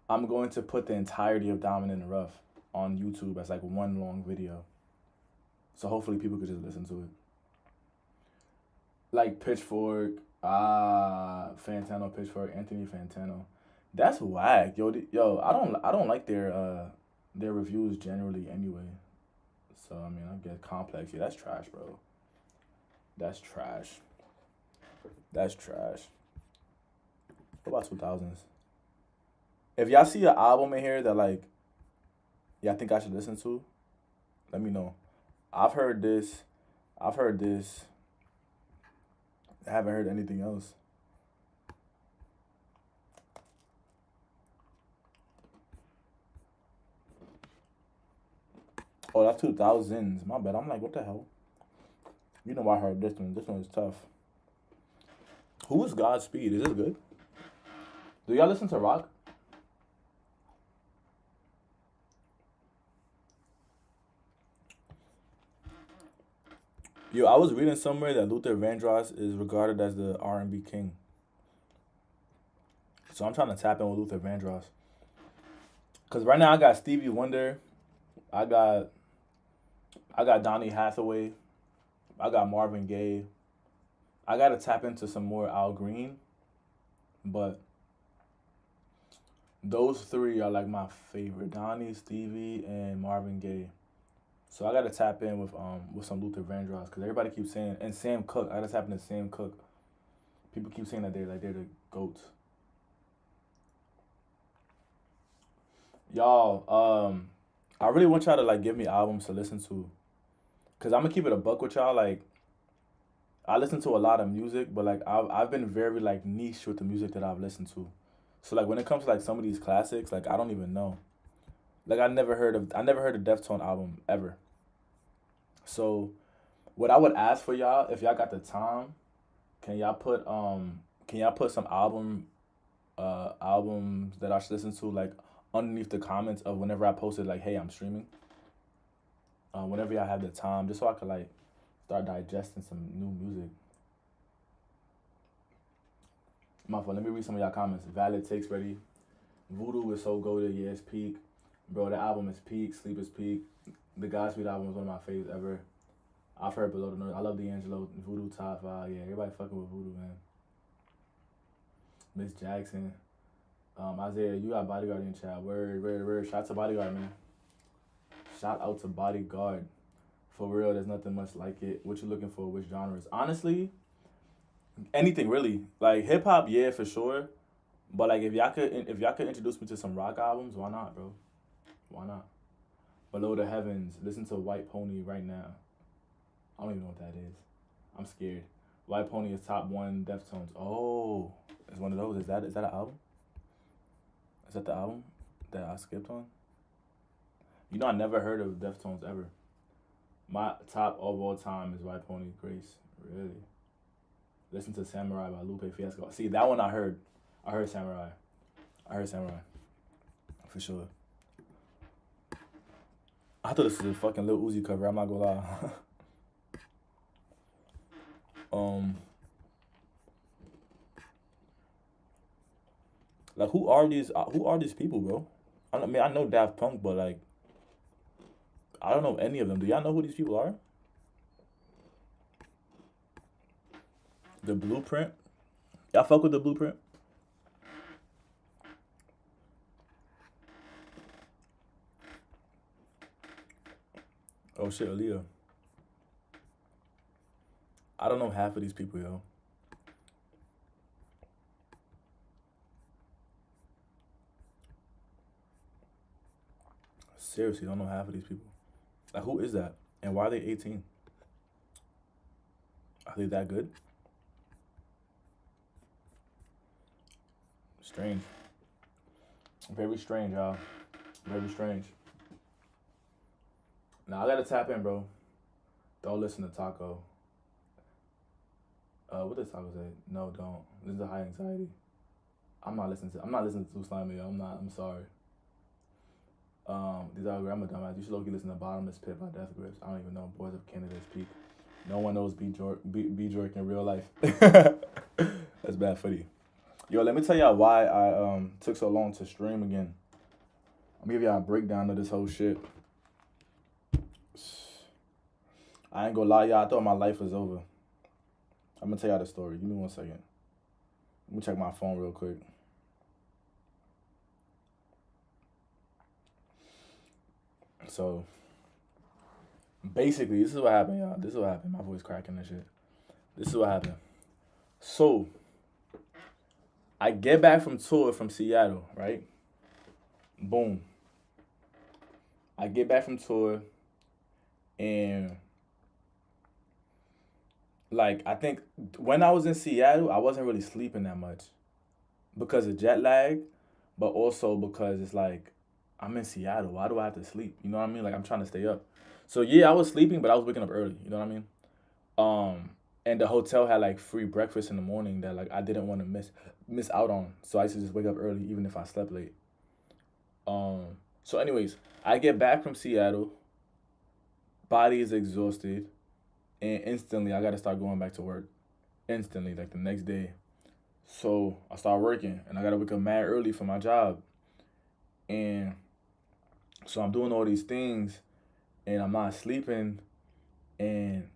I'm going to put the entirety of Diamond in the Rough on YouTube as like one long video. So hopefully people could just listen to it. Like Pitchfork, Fantano, Pitchfork, Anthony Fantano. That's whack, yo. I don't like their reviews generally anyway. So I mean, I get Complex. Yeah, that's trash, bro. That's trash. That's trash. What about 2000s? If y'all see an album in here that like, yeah, I think I should listen to, let me know. I've heard this. I've heard this. I haven't heard anything else. Oh, that's 2000s. My bad. I'm like, what the hell? You know I heard this one. This one is tough. Who is Godspeed? Is this good? Do y'all listen to rock? Yo, I was reading somewhere that Luther Vandross is regarded as the R&B king. So I'm trying to tap in with Luther Vandross. Cause right now I got Stevie Wonder, I got Donny Hathaway, I got Marvin Gaye. I gotta tap into some more Al Green, but those three are like my favorite: Donny, Stevie, and Marvin Gaye. So I gotta tap in with some Luther Vandross because everybody keeps saying, and Sam Cooke. I gotta tap into Sam Cooke. People keep saying that they're the goats. Y'all, I really want y'all to like give me albums to listen to, cause I'm gonna keep it a buck with y'all. Like I listen to a lot of music, but like I've been very like niche with the music that I've listened to. So like when it comes to like some of these classics, like I don't even know. Like I never heard a Deftone album ever. So what I would ask for y'all, if y'all got the time, can y'all put some albums that I should listen to like underneath the comments of whenever I posted like, hey, I'm streaming. Whenever y'all have the time, just so I could like start digesting some new music. My fault. Let me read some of y'all comments. Valid takes ready. Voodoo is so goated. Yeah, it's peak. Bro, the album is peak. Sleep is peak. The Godspeed album is one of my favorites ever. I've heard Below the Noise. I love D'Angelo. Voodoo top 5. Yeah, everybody fucking with Voodoo, man. Miss Jackson. Isaiah, you got Bodyguard in chat. Word. Shout out to Bodyguard, man. Shout out to Bodyguard. For real, there's nothing much like it. What you looking for? Which genres? Honestly, anything really. Like hip hop, yeah, for sure. But like if y'all could introduce me to some rock albums, why not, bro? Why not? Below the Heavens. Listen to White Pony right now. I don't even know what that is. I'm scared. White Pony is top one Deftones. Oh, it's one of those. Is that an album? Is that the album that I skipped on? You know, I never heard of Deftones ever. My top of all time is White Pony Grace. Really? Listen to Samurai by Lupe Fiasco. See, that one I heard. I heard Samurai. I heard Samurai. For sure. I thought this was a fucking Lil Uzi cover. I'm not gonna lie. um, like who are these people, bro? I mean, I know Daft Punk, but like, I don't know any of them. Do y'all know who these people are? The Blueprint. Y'all fuck with the Blueprint? Oh shit, Aaliyah. I don't know half of these people, yo. Seriously, don't know half of these people. Like, who is that? And why are they 18? Are they that good? Strange. Very strange, y'all. Very strange. Now I gotta tap in, bro. Don't listen to Taco. What does Taco say? No, don't. This is a high anxiety. I'm not listening to Slimy. I'm sorry. These are I'm a dumbass. You should low-key listen to Bottomless Pit by Death Grips. I don't even know Boys of Canada's Peak. No one knows B Jork in real life. That's bad footy. Yo, let me tell y'all why I took so long to stream again. I'm gonna give y'all a breakdown of this whole shit. I ain't gonna lie, y'all. I thought my life was over. I'm gonna tell y'all the story. Give me 1 second. Let me check my phone real quick. So, basically, this is what happened, y'all. This is what happened. My voice cracking and shit. This is what happened. So, I get back from tour from Seattle, right? Boom. I get back from tour, and like I think when I was in Seattle, I wasn't really sleeping that much because of jet lag, but also because it's like I'm in Seattle. Why do I have to sleep? You know what I mean? Like I'm trying to stay up. So yeah, I was sleeping, but I was waking up early. You know what I mean? And the hotel had like free breakfast in the morning that like I didn't want to miss out on. So I used to just wake up early even if I slept late. Um, so anyways, I get back from Seattle, body is exhausted, and instantly I gotta start going back to work. Instantly, like the next day. So I start working and I gotta wake up mad early for my job. And so I'm doing all these things and I'm not sleeping and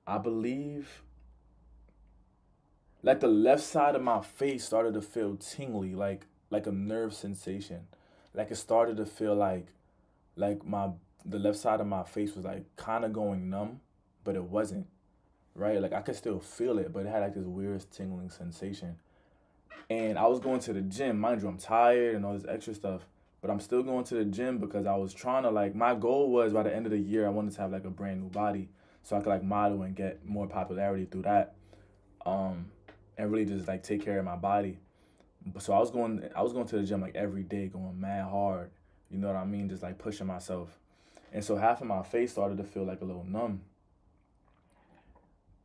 I believe like the left side of my face started to feel tingly, like a nerve sensation. Like it started to feel like my the left side of my face was like kind of going numb, but it wasn't, right? Like I could still feel it, but it had like this weird tingling sensation. And I was going to the gym, mind you, I'm tired and all this extra stuff, but I'm still going to the gym because I was trying to like my goal was by the end of the year I wanted to have like a brand new body so I could like model and get more popularity through that. Um, and really just like take care of my body. So I was going to the gym like every day, going mad hard. You know what I mean? Just like pushing myself. And so half of my face started to feel like a little numb.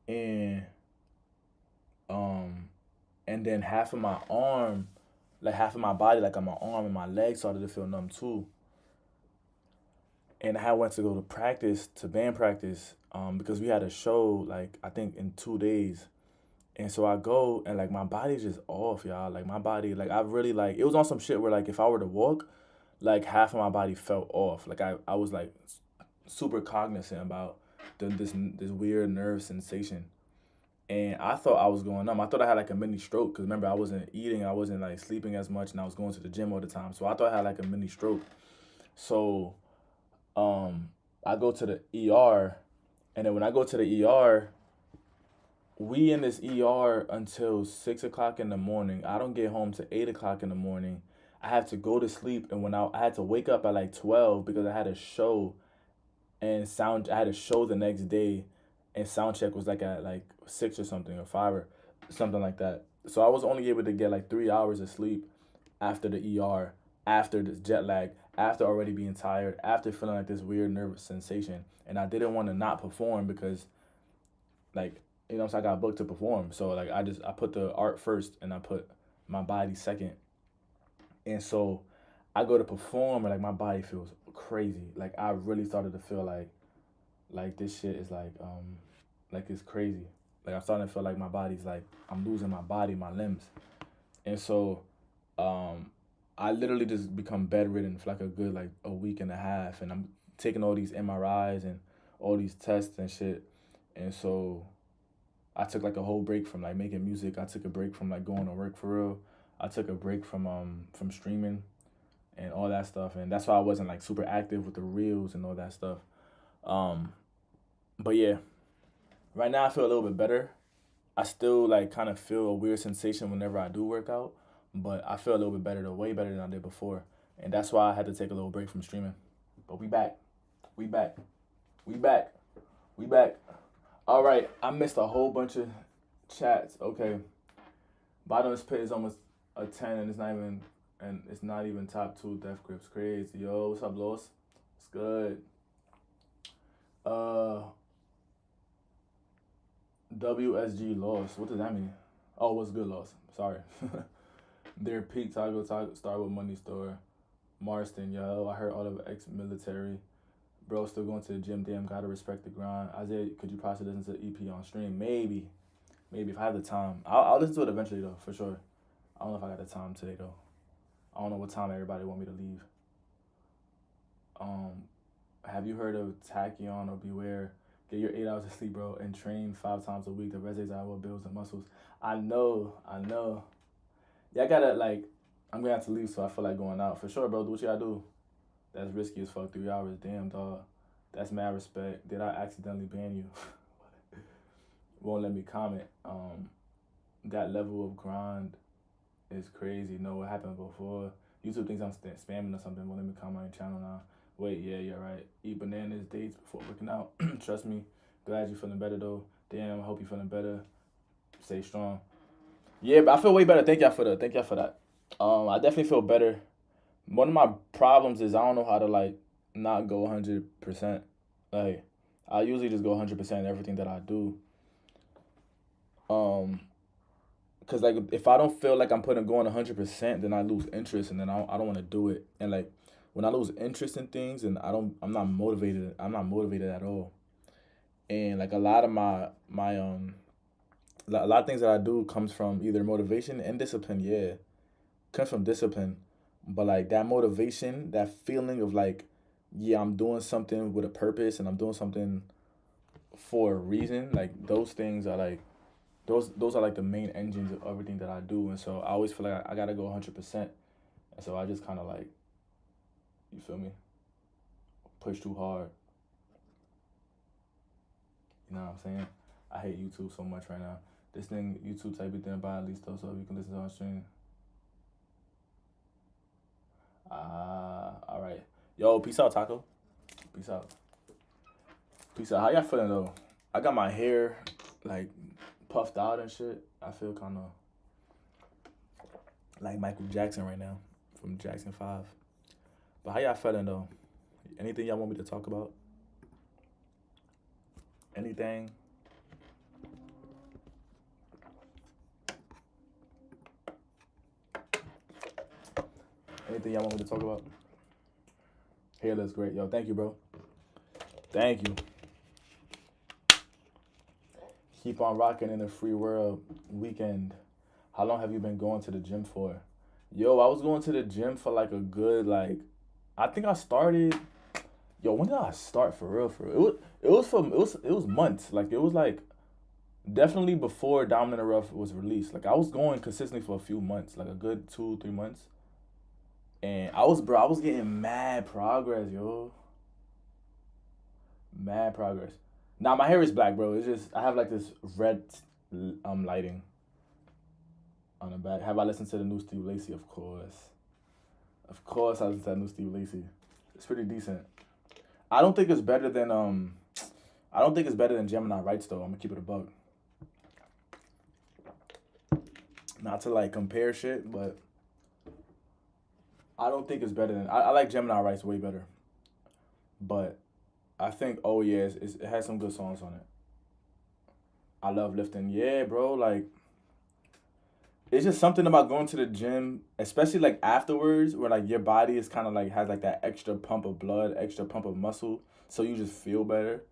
And um and then half of my arm, like half of my body, like on my arm and my legs started to feel numb too. And I went to go to practice, to band practice, because we had a show like I think in 2 days. And so I go and like my body's just off, y'all. Like my body, like I really like it was on some shit where like if I were to walk, like half of my body felt off. Like I was like super cognizant about this weird nerve sensation. And I thought I was going numb. I thought I had like a mini stroke because remember I wasn't eating, I wasn't like sleeping as much, and I was going to the gym all the time. So I thought I had like a mini stroke. So um, I go to the ER And then when I go to the ER, we in this ER until 6 o'clock in the morning. I don't get home to 8 o'clock in the morning. I have to go to sleep, and when I had to wake up at like 12 because I had a show and sound. I had a show the next day, and sound check was like at like 6 or something or 5 or something like that. So I was only able to get like 3 hours of sleep after the ER, after this jet lag, after already being tired, after feeling like this weird nervous sensation, and I didn't want to not perform because like so I got booked to perform. So like I put the art first and I put my body second, and so I go to perform and like my body feels crazy. Like I really started to feel like this shit is like it's crazy. Like I'm starting to feel like my body's like I'm losing my body, my limbs. And so um I literally just become bedridden for like a good like a week and a half, and I'm taking all these MRIs and all these tests and shit. And so I took like a whole break from like making music. I took a break from like going to work for real. I took a break from streaming and all that stuff, and that's why I wasn't like super active with the reels and all that stuff. Um, but yeah, right now I feel a little bit better. I still like kind of feel a weird sensation whenever I do work out, but I feel a little bit better, though, way better than I did before, and that's why I had to take a little break from streaming. But we back, we back, we back, we back. All right, I missed a whole bunch of chats. Okay, bottomless pit is almost a 10, and it's not even top two. Death Grips crazy. Yo, what's up, Los? It's good. Uh, WSG loss. What does that mean? Oh, what's good loss? Sorry. Their peak Taco Starwood Money Store. Marston, yo, I heard all of ex-military. Bro, still going to the gym. Damn, gotta respect the grind. Isaiah, could you possibly listen to the EP on stream? Maybe if I have the time. I'll listen to it eventually though, for sure. I don't know if I got the time today though. I don't know what time everybody want me to leave. Um, have you heard of Tachyon or Beware? Get your 8 hours of sleep, bro, and train 5 times a week. The rest are what builds the muscles. I know. Yeah, I gotta like. I'm gonna have to leave, so I feel like going out for sure, bro. Do what you gotta do. That's risky as fuck. 3 hours, damn dog. That's mad respect. Did I accidentally ban you? Won't let me comment. That level of grind is crazy. Know what happened before. YouTube thinks I'm spamming or something. Won't let me comment on your channel now. Wait, yeah, you're right. Eat bananas dates before working out. Trust me. Glad you're feeling better though. Damn, I hope you're feeling better. Stay strong. Yeah, but I feel way better. Thank y'all for that. I definitely feel better. One of my problems is I don't know how to like not go 100%. Like I usually just go 100% in everything that I do. Um, Cause like if I don't feel like I'm putting going 100%, then I lose interest, and then I don't want to do it. And like when I lose interest in things, and I'm not motivated. I'm not motivated at all. And like a lot of a lot of things that I do comes from either motivation and discipline. Yeah, comes from discipline, but like that motivation, that feeling of like, yeah, I'm doing something with a purpose, and I'm doing something for a reason. Like those things are like those are like the main engines of everything that I do, and so I always feel like I gotta go 100%, and so I just kind of like, you feel me, push too hard. You know what I'm saying? I hate YouTube so much right now. This thing YouTube type it didn't buy at least though, so you can listen to our stream. All right. Yo, peace out, Taco. Peace out. Peace out. How y'all feeling though? I got my hair like puffed out and shit. I feel kind of like Michael Jackson right now from Jackson 5. But how y'all feeling though? Anything y'all want me to talk about? Anything? Anything y'all want me to talk about? Hair looks great. Yo, thank you, bro. Thank you. Keep on rocking in the free world weekend. How long have you been going to the gym for? Yo, I was going to the gym for like a good like, I think I started. Yo, when did I start for real? For real? It was months. Like it was like definitely before Dominant and Rough was released. Like I was going consistently for a few months, like a good 2-3 months. And I was getting mad progress, yo. Mad progress. Nah, my hair is black, bro. It's just I have like this red lighting on the back. Have I listened to the new Steve Lacy? Of course. Of course I listened to that new Steve Lacy. It's pretty decent. I don't think it's better than I don't think it's better than Gemini Rights though. I'm gonna keep it a bug. Not to like compare shit, but I don't think it's better than I like Gemini Rights way better. But I think oh yeah, it has some good songs on it. I love lifting. Yeah, bro, like it's just something about going to the gym, especially like afterwards, where like your body is kind of like has like that extra pump of blood, extra pump of muscle, so you just feel better.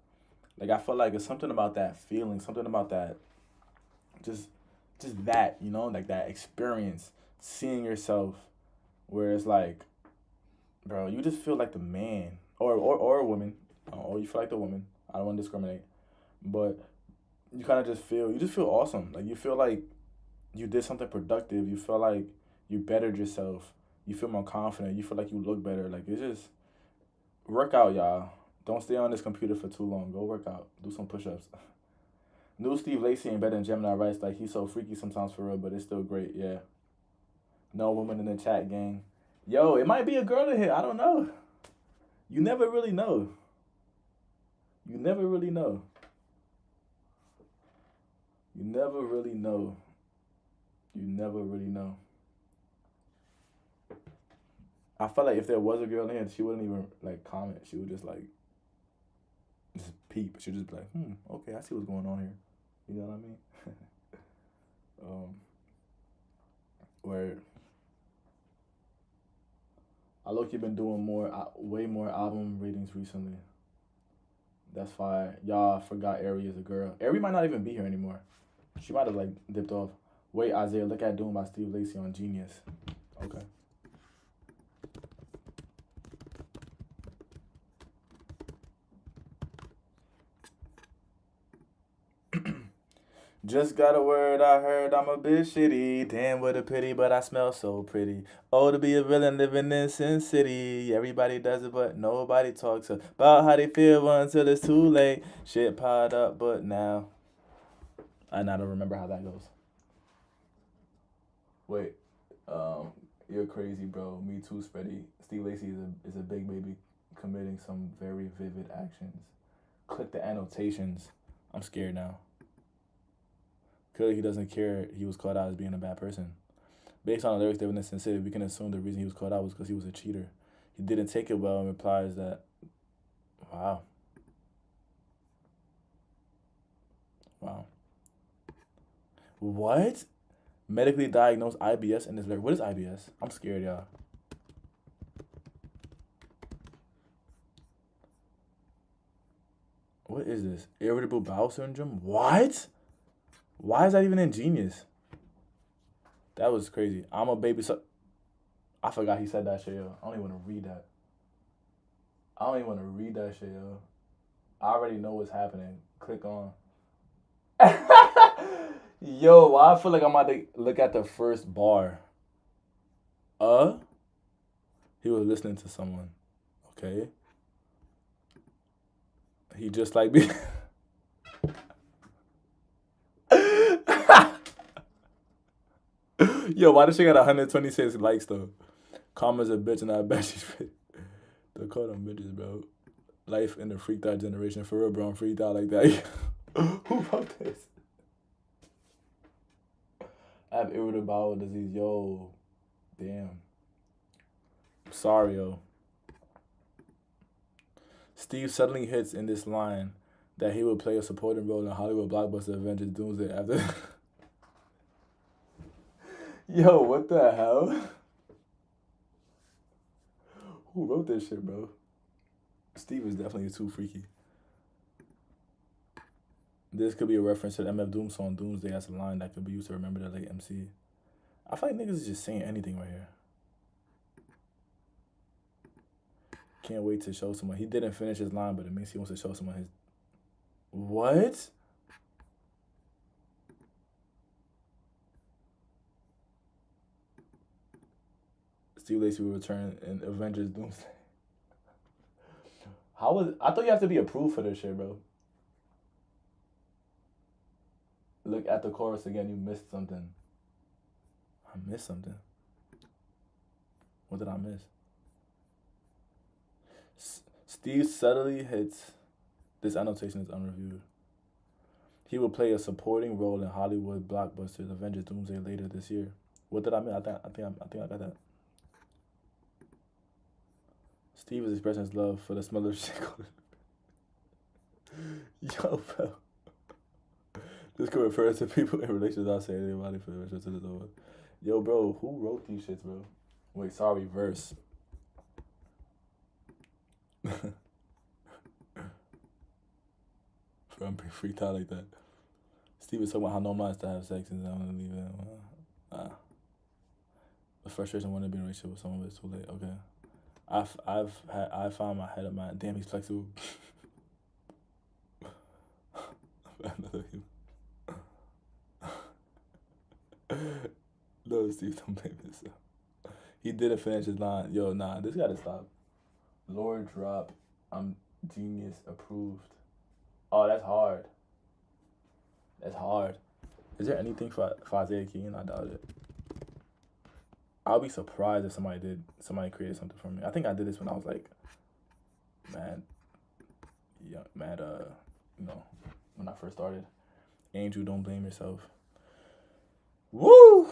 Like I feel like it's something about that feeling, something about that, just just that, like that experience, seeing yourself, where it's like, bro, you just feel like the man, or a woman, or you feel like the woman. I don't want to discriminate, but you kind of you just feel awesome. Like you feel like you did something productive. You feel like you bettered yourself. You feel more confident. You feel like you look better. Like it's just work out, y'all. Don't stay on this computer for too long. Go work out. Do some push-ups. New Steve Lacy ain't better than Gemini Rice. Like he's so freaky sometimes for real, but it's still great. Yeah. No woman in the chat, gang. Yo, it might be a girl in here. I don't know. You never really know. You never really know. You never really know. You never really know. I felt like if there was a girl in here, she wouldn't even like comment. She would just like just peep. She'd just be like, okay, I see what's going on here. You know what I mean? Where I look, you've been doing way more album ratings recently. That's fire. Y'all forgot Ari is a girl. Ari might not even be here anymore. She might have like dipped off. Wait, Isaiah, look at Doom by Steve Lacy on Genius. Okay. Just got a word, I heard I'm a bit shitty. Damn, what a pity, but I smell so pretty. Oh, to be a villain living in Sin City. Everybody does it, but nobody talks about how they feel until it's too late. Shit piled up, but now I don't remember how that goes. Wait, you're crazy, bro. Me too, Spready. Steve Lacy is a big baby committing some very vivid actions. Click the annotations. I'm scared now. Clearly, he doesn't care he was called out as being a bad person. Based on the lyrics they were in Sin City, we can assume the reason he was called out was because he was a cheater. He didn't take it well and replies that, wow. Wow. What? Medically diagnosed IBS in his lyric. What is IBS? I'm scared, y'all. What is this? Irritable bowel syndrome? What? Why is that even ingenious? That was crazy. I'm a baby. I forgot he said that shit, yo. I don't even want to read that. I don't even want to read that shit, yo. I already know what's happening. Click on. Yo, why I feel like I'm about to look at the first bar. He was listening to someone. Okay. He just like me. Yo, why does she got 126 likes though? Karma's a bitch and I bet she's fit. They call them bitches, bro. Life in the freaked out generation. For real, bro. I'm freaked out like that. Who wrote this? I have irritable bowel disease. Yo. Damn. Sorry, yo. Steve suddenly hits in this line that he would play a supporting role in Hollywood blockbuster Avengers Doomsday after. Yo, what the hell? Who wrote this shit, bro? Steve is definitely too freaky. This could be a reference to the MF Doom song Doomsday as a line that could be used to remember the late MC. I feel like niggas is just saying anything right here. Can't wait to show someone. He didn't finish his line, but it means he wants to show someone his... What? Steve Lacy will return in Avengers Doomsday. I thought you have to be approved for this shit, bro. Look at the chorus again. You missed something. I missed something. What did I miss? Steve subtly hits. This annotation is unreviewed. He will play a supporting role in Hollywood blockbusters Avengers Doomsday later this year. What did I miss? I think I got that. Steve is expressing his love for the smell of shit. Yo, bro. This could refer to people in relationships I'll say anybody for the rest of this over. Yo, bro, who wrote these shits, bro? Wait, sorry, verse. Bro, I'm pretty freaked out like that. Steve is talking about how normal it is to have sex and I'm gonna leave it. The frustration wanting to be in a relationship with someone, but it's too late. Okay. I found my head of mine. Damn, he's flexible. No, Steve, don't blame yourself. He didn't finish his line. Yo, nah, this gotta stop. Lord drop. I'm genius approved. Oh, that's hard. That's hard. Is there anything for Isaiah Keane? I doubt it. I'll be surprised if somebody created something for me. I think I did this when I was like, when I first started. Angel, don't blame yourself. Woo!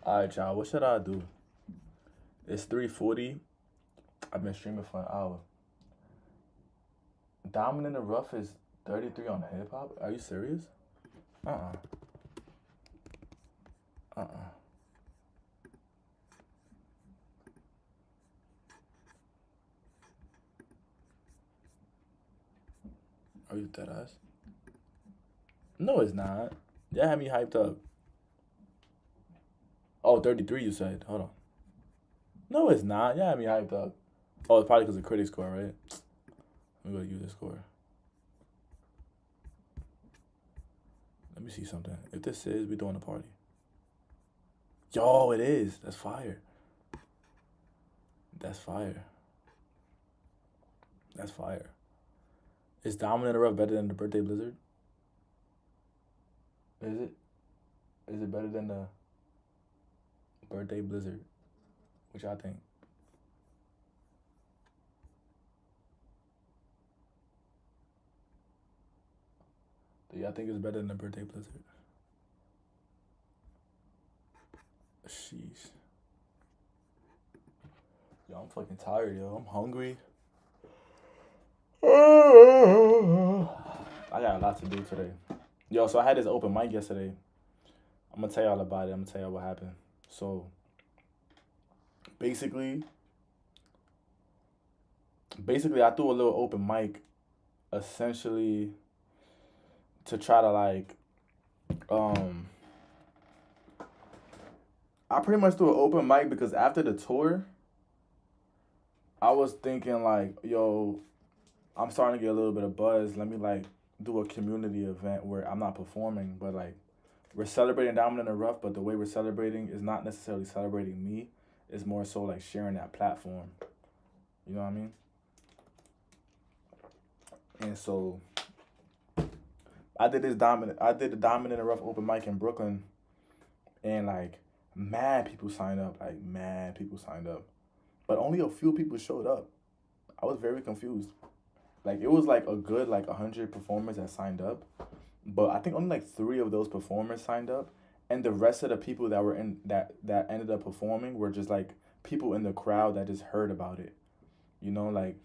Alright, y'all, what should I do? It's 3:40. I've been streaming for an hour. Diamond in the Rough is 33 on hip hop? Are you serious? Are you dead ass? No, it's not. Y'all had me hyped up. Oh, 33 you said. Hold on. No, it's not. Y'all had me hyped up. Oh, it's probably because of critic score, right? Let me go use this score. Let me see something. If this is, we doing a party. Yo, it is. That's fire. That's fire. That's fire. Is Diamond in the Rough better than the Birthday Blizzard? Is it? Is it better than the Birthday Blizzard? Which I think. Do y'all think it's better than the Birthday Blizzard? Sheesh. Yo, I'm fucking tired, yo. I'm hungry. I got a lot to do today. Yo, so I had this open mic yesterday. I'm gonna tell y'all about it. I'm gonna tell y'all what happened. So, basically, I threw a little open mic, essentially, to try to like, I pretty much threw an open mic because after the tour, I was thinking like, yo, I'm starting to get a little bit of buzz. Let me like do a community event where I'm not performing, but like we're celebrating Diamond in the Rough, but the way we're celebrating is not necessarily celebrating me. It's more so like sharing that platform. You know what I mean? And so I did the Diamond in the Rough open mic in Brooklyn, and like mad people signed up, but only a few people showed up. I was very confused. Like it was like a good like 100 performers that signed up, but I think only like 3 of those performers signed up, and the rest of the people that were in that ended up performing were just like people in the crowd that just heard about it. You know, like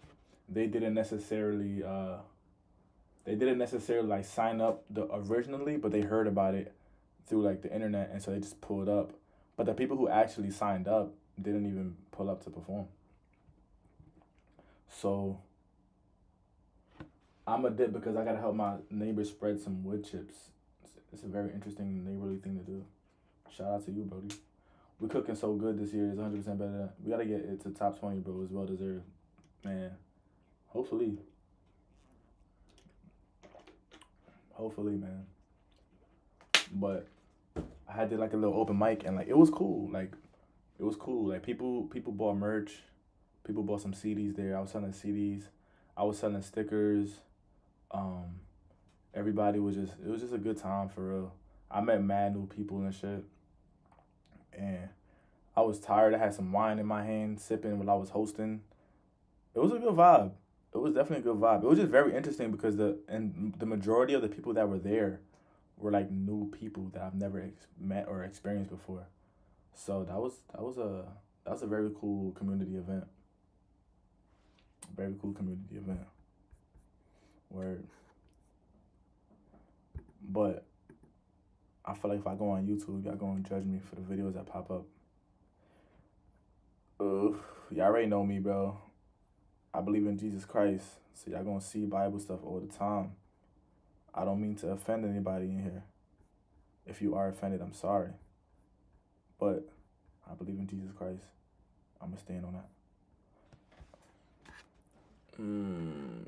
they didn't necessarily like sign up originally, but they heard about it through like the internet, and so they just pulled up. But the people who actually signed up didn't even pull up to perform. So I'm a dip because I gotta help my neighbors spread some wood chips. It's a very interesting neighborly thing to do. Shout out to you, Brody. We're cooking so good this year. It's 100% better. We gotta get it to top 20, bro. It's well deserved, man. Hopefully, man. But I had like a little open mic, and like it was cool. Like people bought merch. People bought some CDs there. I was selling CDs. I was selling stickers. Everybody was just it was just a good time for real. I met mad new people and shit, and I was tired. I had some wine in my hand, sipping while I was hosting. It was a good vibe. It was definitely a good vibe. It was just very interesting because the majority of the people that were there were like new people that I've never met or experienced before. So that was a very cool community event. Very cool community event. Where, but I feel like if I go on YouTube, y'all gonna judge me for the videos that pop up. Y'all already know me, bro. I believe in Jesus Christ, so y'all gonna see Bible stuff all the time. I don't mean to offend anybody in here. If you are offended, I'm sorry. But I believe in Jesus Christ. I'm gonna stand on that.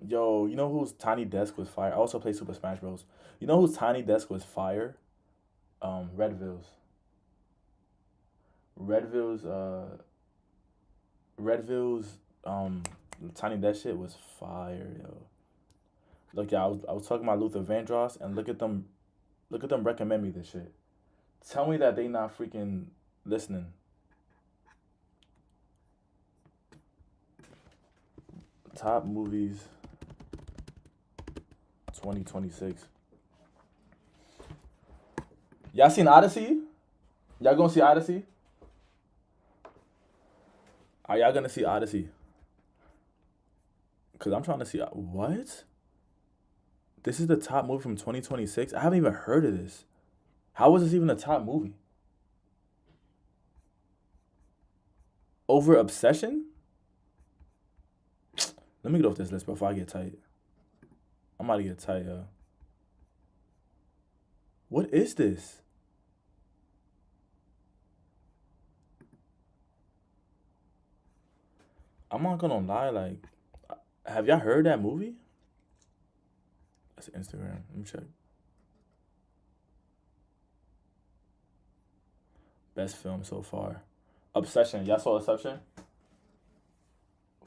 Yo, you know whose Tiny Desk was fire? I also play Super Smash Bros. You know whose Tiny Desk was fire? Redville's. Redville's, uh, Redville's, Tiny Desk shit was fire, yo. Look, yeah, I was talking about Luther Vandross, and look at them recommend me this shit. Tell me that they not freaking listening. Top movies 2026. Y'all seen Odyssey? Y'all gonna see Odyssey? Are y'all gonna see Odyssey? Cause I'm trying to see what? This is the top movie from 2026. I haven't even heard of this. How was this even a top movie? Over Obsession? Let me get off this list before I get tight. I'm about to get tight, yo. What is this? I'm not gonna lie, like, have y'all heard that movie? That's Instagram. Let me check. Best film so far. Obsession. Y'all saw Obsession?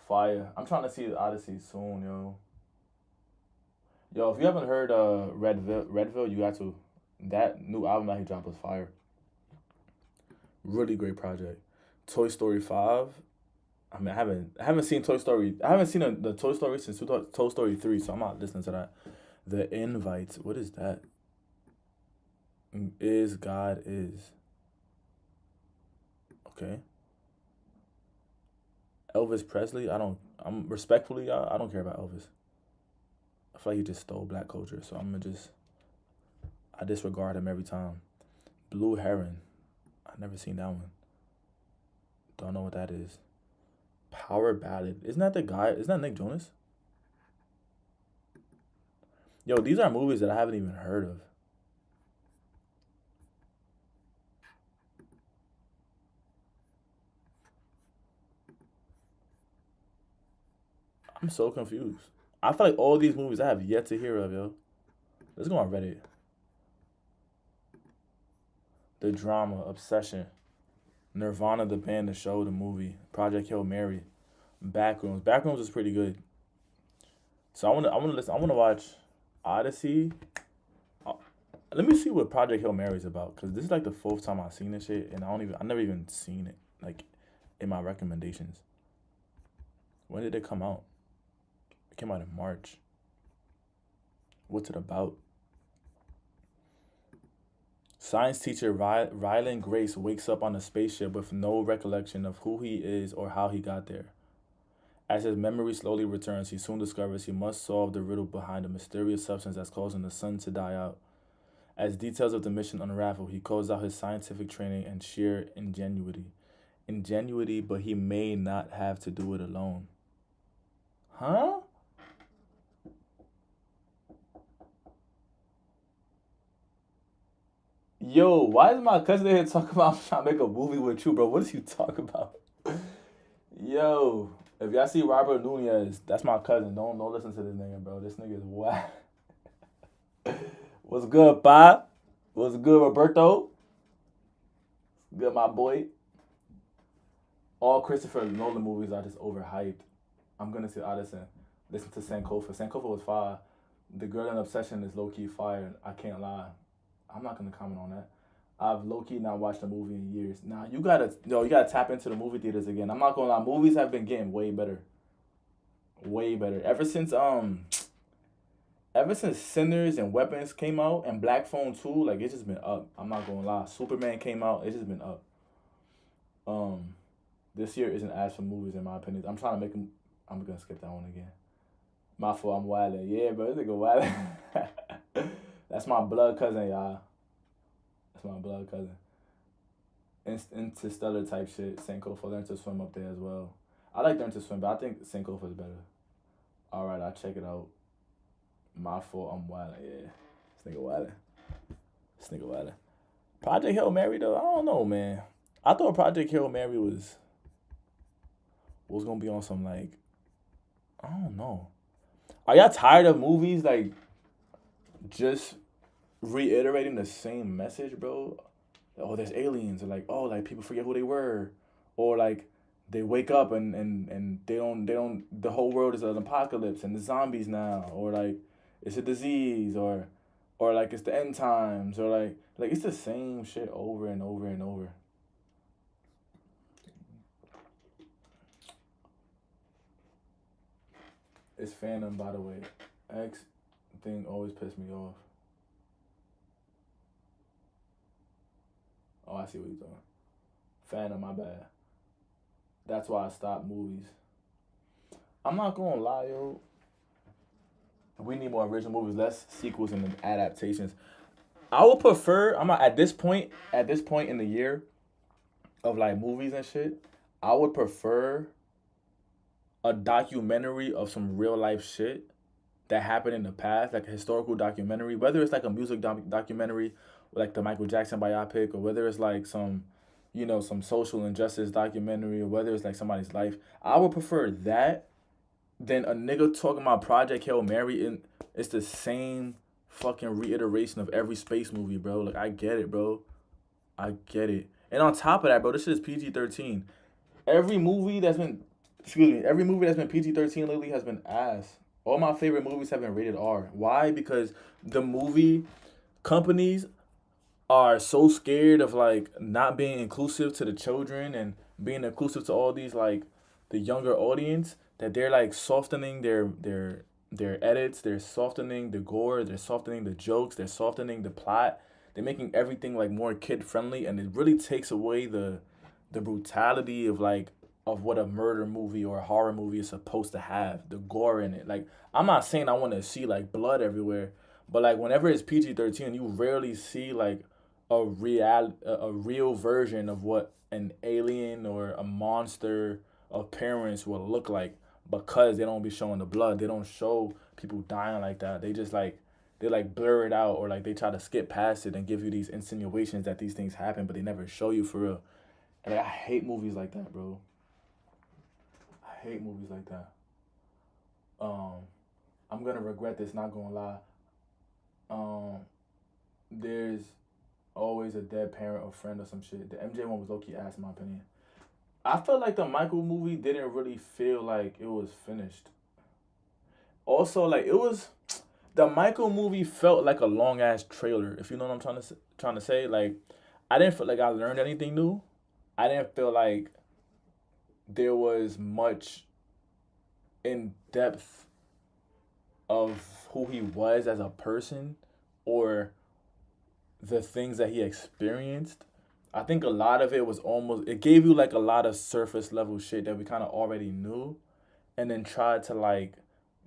Fire. I'm trying to see the Odyssey soon, yo. Yo, if you haven't heard Redville, you got to. That new album that he dropped was fire. Really great project. Toy Story 5. I mean, I haven't seen Toy Story. I haven't seen the Toy Story since Toy Story 3, so I'm not listening to that. The Invites. What is that? Is God is. Okay. Elvis Presley. I'm respectfully, y'all, I don't care about Elvis. I feel like he just stole black culture, so I disregard him every time. Blue Heron. I never seen that one. Don't know what that is. Power Ballad. Isn't that the guy? Isn't that Nick Jonas? Yo, these are movies that I haven't even heard of. I'm so confused. I feel like all these movies I have yet to hear of, yo. Let's go on Reddit. The Drama, Obsession, Nirvana, the band, the show, the movie, Project Hail Mary, Backrooms. Backrooms is pretty good. So I wanna listen. I wanna watch Odyssey. Uh, Let me see what Project Hail Mary is about, cause this is like the fourth time I've seen this shit, and I never even seen it like in my recommendations. When did it come out? It came out in March. What's it about? Science teacher Ryland Grace wakes up on a spaceship with no recollection of who he is or how he got there. As his memory slowly returns, he soon discovers he must solve the riddle behind the mysterious substance that's causing the sun to die out. As details of the mission unravel, he calls out his scientific training and sheer ingenuity. Ingenuity, but he may not have to do it alone. Huh? Yo, why is my cousin here talking about I'm trying to make a movie with you, bro? What is you talking about? Yo, if y'all see Robert Nunez, that's my cousin. Don't listen to this nigga, bro. This nigga is whack. What's good, Pa? What's good, Roberto? Good, my boy. All Christopher Nolan movies are just overhyped. I'm gonna see Odyssey. Listen to Sankofa. Sankofa was fire. The Girl in Obsession is low key fire. I can't lie. I'm not gonna comment on that. I've low key not watched a movie in years. Nah, you gotta tap into the movie theaters again. I'm not gonna lie, movies have been getting way better, way better. Ever since Sinners and Weapons came out and Black Phone 2, like it's just been up. I'm not gonna lie. Superman came out, it's just been up. Um, this year isn't as for movies in my opinion. I'm trying to make them. I'm gonna skip that one again. My fault. I'm wildin'. Yeah, bro, this nigga wildin'. That's my blood cousin, y'all. That's my blood cousin. Interstellar type shit. Sankofa learned to swim up there as well. I like learn to swim, but I think Sankofa is better. All right, I'll check it out. My fault. I'm wildin'. Yeah, this nigga wildin'. This nigga wildin'. Project Hail Mary though, I don't know, man. I thought Project Hail Mary was gonna be on some like I don't know. Are y'all tired of movies like just reiterating the same message, bro? Oh, there's aliens, or like, oh, like people forget who they were, or like they wake up and they don't the whole world is an apocalypse and the zombies now, or like it's a disease, or like it's the end times, or like it's the same shit over and over and over. It's fandom, by the way. X thing always pissed me off. Oh, I see what you're doing. Fandom, my bad. That's why I stopped movies. I'm not gonna lie, yo. We need more original movies, less sequels and adaptations. I would prefer. I'm not, at this point. At this point in the year of like movies and shit, I would prefer a documentary of some real life shit that happened in the past, like a historical documentary, whether it's like a music documentary, like the Michael Jackson biopic, or whether it's like some, some social injustice documentary, or whether it's like somebody's life. I would prefer that than a nigga talking about Project Hail Mary, and it's the same fucking reiteration of every space movie, bro. Like, I get it, bro. I get it. And on top of that, bro, this shit is PG-13. Every movie that's been, every movie that's been PG-13 lately has been ass. All my favorite movies have been rated R. Why? Because the movie companies are so scared of like not being inclusive to the children and being inclusive to all these like the younger audience that they're like softening their edits, they're softening the gore, they're softening the jokes, they're softening the plot. They're making everything like more kid friendly, and it really takes away the brutality of like of what a murder movie or a horror movie is supposed to have, the gore in it. Like, I'm not saying I want to see like blood everywhere, but like whenever it's PG-13, you rarely see like a real version of what an alien or a monster appearance will look like, because they don't be showing the blood. They don't show people dying like that. They just like they like blur it out, or like they try to skip past it and give you these insinuations that these things happen, but they never show you for real. And like, I hate movies like that, bro. I hate movies like that. Um, I'm gonna regret this. Not gonna lie. Um, there's always a dead parent or friend or some shit. The MJ one was low key ass in my opinion. I felt like the Michael movie didn't really feel like it was finished. Also, like it was, the Michael movie felt like a long ass trailer. If you know what I'm trying to say, like I didn't feel like I learned anything new. I didn't feel like there was much in depth of who he was as a person, or the things that he experienced. I think a lot of it was almost, it gave you like a lot of surface level shit that we kind of already knew, and then tried to like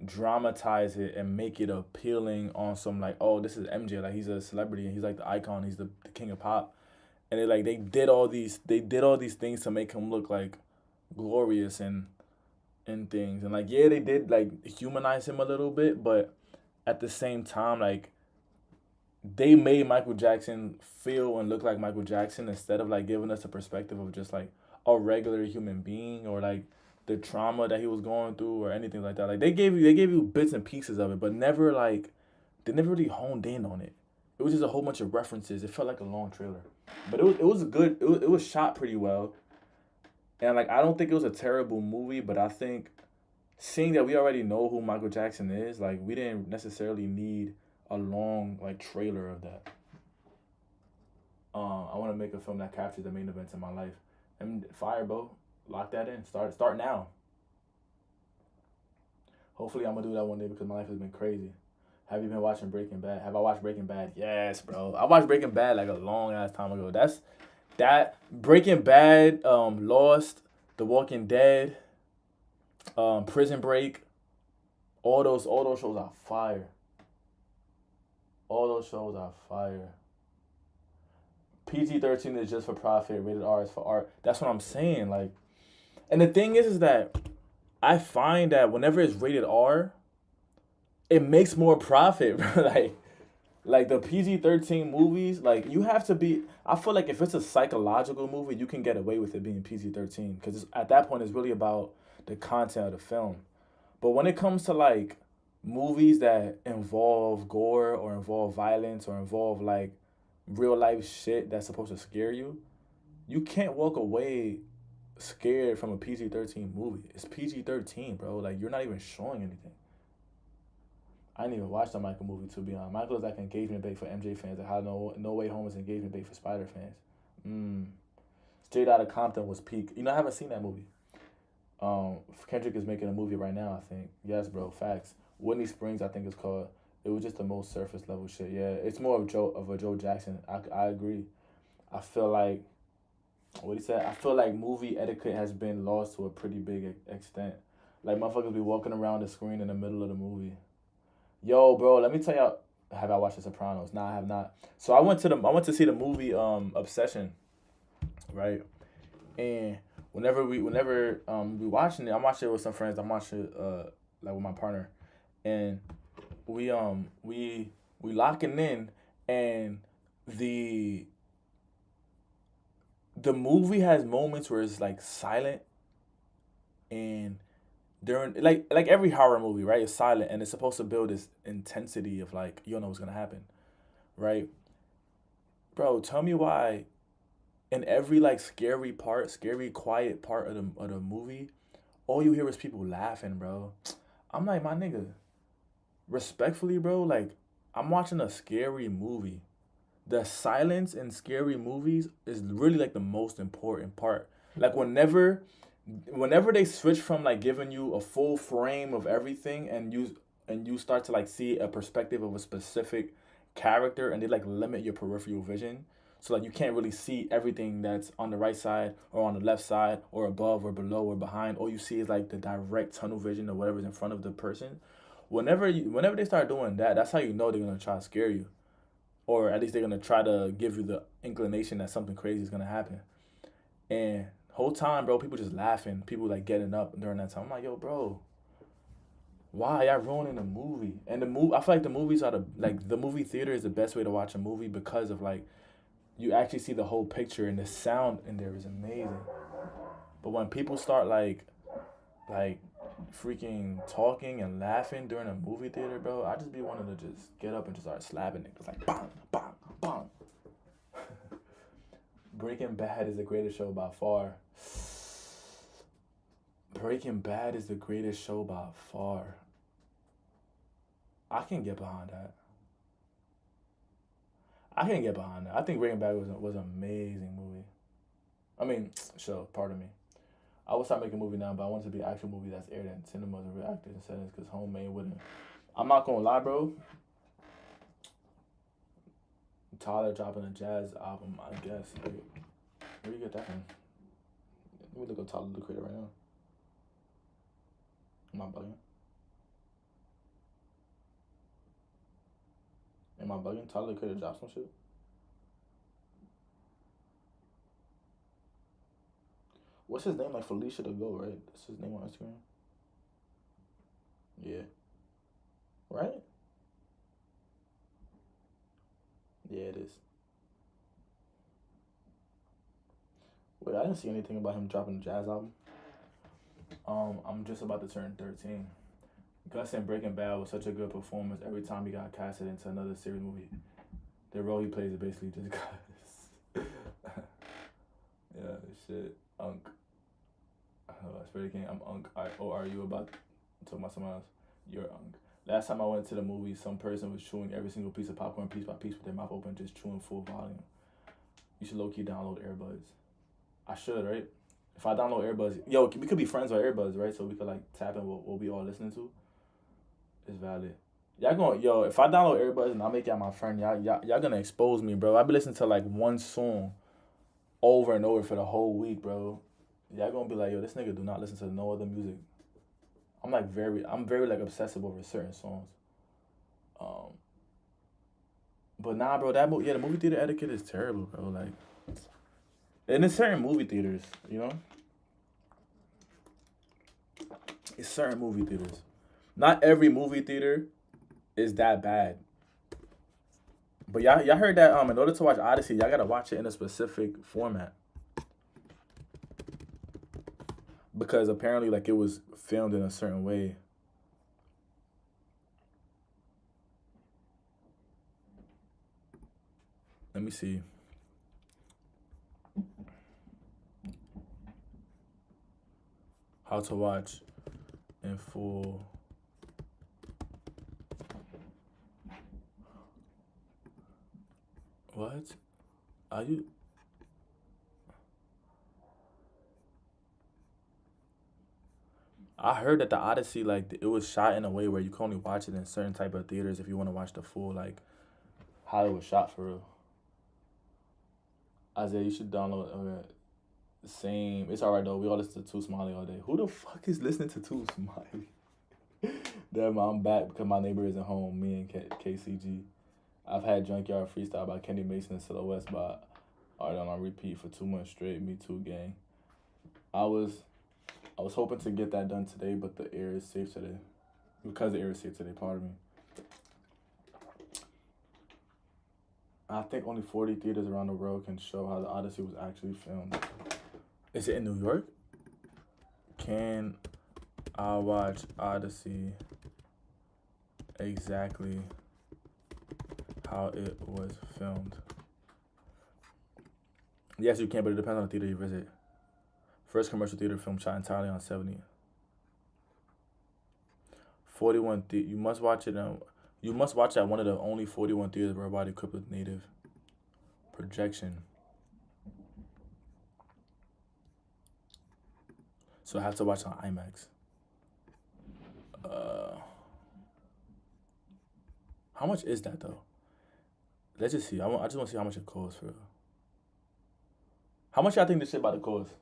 dramatize it and make it appealing on some like, oh, this is MJ, like he's a celebrity and he's like the icon, he's the king of pop. And they did all these things to make him look like glorious and things. And like, yeah, they did like humanize him a little bit, but at the same time, like they made Michael Jackson feel and look like Michael Jackson, instead of like giving us a perspective of just like a regular human being, or like the trauma that he was going through or anything like that. Like they gave you bits and pieces of it, but never like they never really honed in on it. It was just a whole bunch of references. It felt like a long trailer, but it was good. It was shot pretty well, and like I don't think it was a terrible movie, but I think seeing that we already know who Michael Jackson is, like we didn't necessarily need a long like trailer of that. I want to make a film that captures the main events in my life. And fire, bro, lock that in. Start now. Hopefully, I'm gonna do that one day because my life has been crazy. Have you been watching Breaking Bad? Have I watched Breaking Bad? Yes, bro. I watched Breaking Bad like a long ass time ago. That's that Breaking Bad, Lost, The Walking Dead, Prison Break. All those shows are fire. All those shows are fire. PG-13 is just for profit. Rated R is for art. That's what I'm saying. Like, and the thing is that I find that whenever it's rated R, it makes more profit. Like the PG-13 movies, like you have to be. I feel like if it's a psychological movie, you can get away with it being PG-13 because at that point it's really about the content of the film. But when it comes to like movies that involve gore or involve violence or involve like real life shit that's supposed to scare you, you can't walk away scared from a PG-13 movie. It's PG-13, bro. Like you're not even showing anything. I didn't even watch the Michael movie to be honest. Michael is like engagement bait for MJ fans. Like how No Way Home is engagement bait for Spider fans. Mm. Straight Outta Compton was peak. You know I haven't seen that movie. Kendrick is making a movie right now. I think yes, bro. Facts. Whitney Springs, I think it's called. It was just the most surface level shit. Yeah, it's more of a Joe Jackson. I agree. I feel like what he said. I feel like movie etiquette has been lost to a pretty big extent. Like motherfuckers be walking around the screen in the middle of the movie. Yo, bro, let me tell y'all. Have I watched The Sopranos? Nah, I have not. So I went to see the movie Obsession, right? And whenever we watching it, I'm watching it with some friends. I'm watching it like with my partner, and we locking in, and the the movie has moments where it's like silent and during like every horror movie, right? It's silent and it's supposed to build this intensity of like you don't know what's gonna happen, right? Bro, tell me why in every like scary quiet part of the movie, all you hear is people laughing, bro. I'm like, my nigga, respectfully, bro, like I'm watching a scary movie. The silence in scary movies is really like the most important part. Like whenever they switch from like giving you a full frame of everything and you start to like see a perspective of a specific character and they like limit your peripheral vision so like you can't really see everything that's on the right side or on the left side or above or below or behind. All you see is like the direct tunnel vision of whatever's in front of the person. Whenever they start doing that, that's how you know they're gonna try to scare you, or at least they're gonna try to give you the inclination that something crazy is gonna happen. And whole time, bro, people just laughing, people like getting up during that time. I'm like, yo, bro, why y'all ruining the movie? And I feel like the movies are the movie theater is the best way to watch a movie because of like you actually see the whole picture and the sound in there is amazing. But when people start like freaking talking and laughing during a movie theater, bro, I just be wanting to just get up and just start slapping niggas like bang, bang, bang. Breaking Bad is the greatest show by far. Breaking Bad is the greatest show by far. I can get behind that. I can get behind that. I think Breaking Bad was an amazing movie. I mean, show. Pardon me. I would start making a movie now, but I want it to be an actual movie that's aired in cinemas and real actors and settings because homemade wouldn't. I'm not gonna lie, bro. Tyler dropping a jazz album, I guess. Where do you get that from? Let me look up Tyler the Creator right now. Am I bugging? Am I bugging? Tyler the Creator dropped some shit? What's his name? Like Felicia to Go, right? That's his name on Instagram. Yeah. Right? Yeah, it is. Wait, I didn't see anything about him dropping a jazz album. I'm just about to turn 13. Gus in Breaking Bad was such a good performance every time he got casted into another series movie. The role he plays is basically just Gus. Yeah, shit. Unk. Spirit King, I'm Unk. Are you about talking about someone else. You're last time I went to the movie, some person was chewing every single piece of popcorn piece by piece with their mouth open, just chewing full volume. You should low key download earbuds. I should, right? If I download earbuds, yo, we could be friends with earbuds, right? So we could like tap in what we all listening to. It's valid. Y'all going, yo, if I download earbuds and I make y'all my friend, y'all gonna expose me, bro. I be listening to like one song over and over for the whole week, bro. Y'all gonna be like, yo, this nigga do not listen to no other music. I'm very like obsessive over certain songs. Um, but nah, bro, the movie theater etiquette is terrible, bro. Like, and it's certain movie theaters, you know, it's certain movie theaters. Not every movie theater is that bad. But y'all heard that in order to watch Odyssey, y'all gotta watch it in a specific format because apparently like it was filmed in a certain way. Let me see. How to watch in full. What? Are you? I heard that the Odyssey like it was shot in a way where you can only watch it in certain type of theaters if you want to watch the full like how it was shot for real. Isaiah, you should download. Okay. Same. It's alright though. We all listen to Too Smiley all day. Who the fuck is listening to Too Smiley? Damn, I'm back because my neighbor isn't home. Me and KCG. I've had Junkyard Freestyle by Kenny Mason and Silhouettes by Art on repeat for 2 months straight. Me too, gang. I was I was hoping to get that done today, but the air is safe today. Because the air is safe today, pardon me. I think only 40 theaters around the world can show how the Odyssey was actually filmed. Is it in New York? Can I watch Odyssey exactly how it was filmed? Yes, you can, but it depends on the theater you visit. First commercial theater film shot entirely on 70. 41 you must watch it. You must watch at one of the only 41 theaters worldwide equipped with native projection. So I have to watch on IMAX. Uh, how much is that though? Let's just see. I just want to see how much it costs for. How much y'all think this shit about to cost?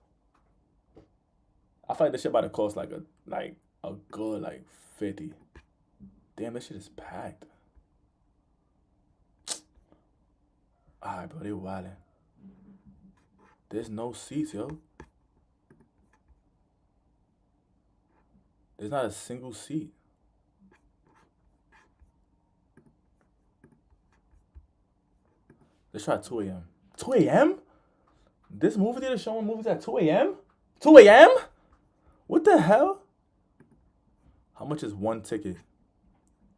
I feel like this shit about to cost like a good like 50. Damn, this shit is packed. Alright, bro, they wildin'. There's no seats, yo. There's not a single seat. Let's try 2 a.m. 2 a.m.? This movie theater showing movies at 2 a.m.? 2 a.m.? What the hell? How much is one ticket?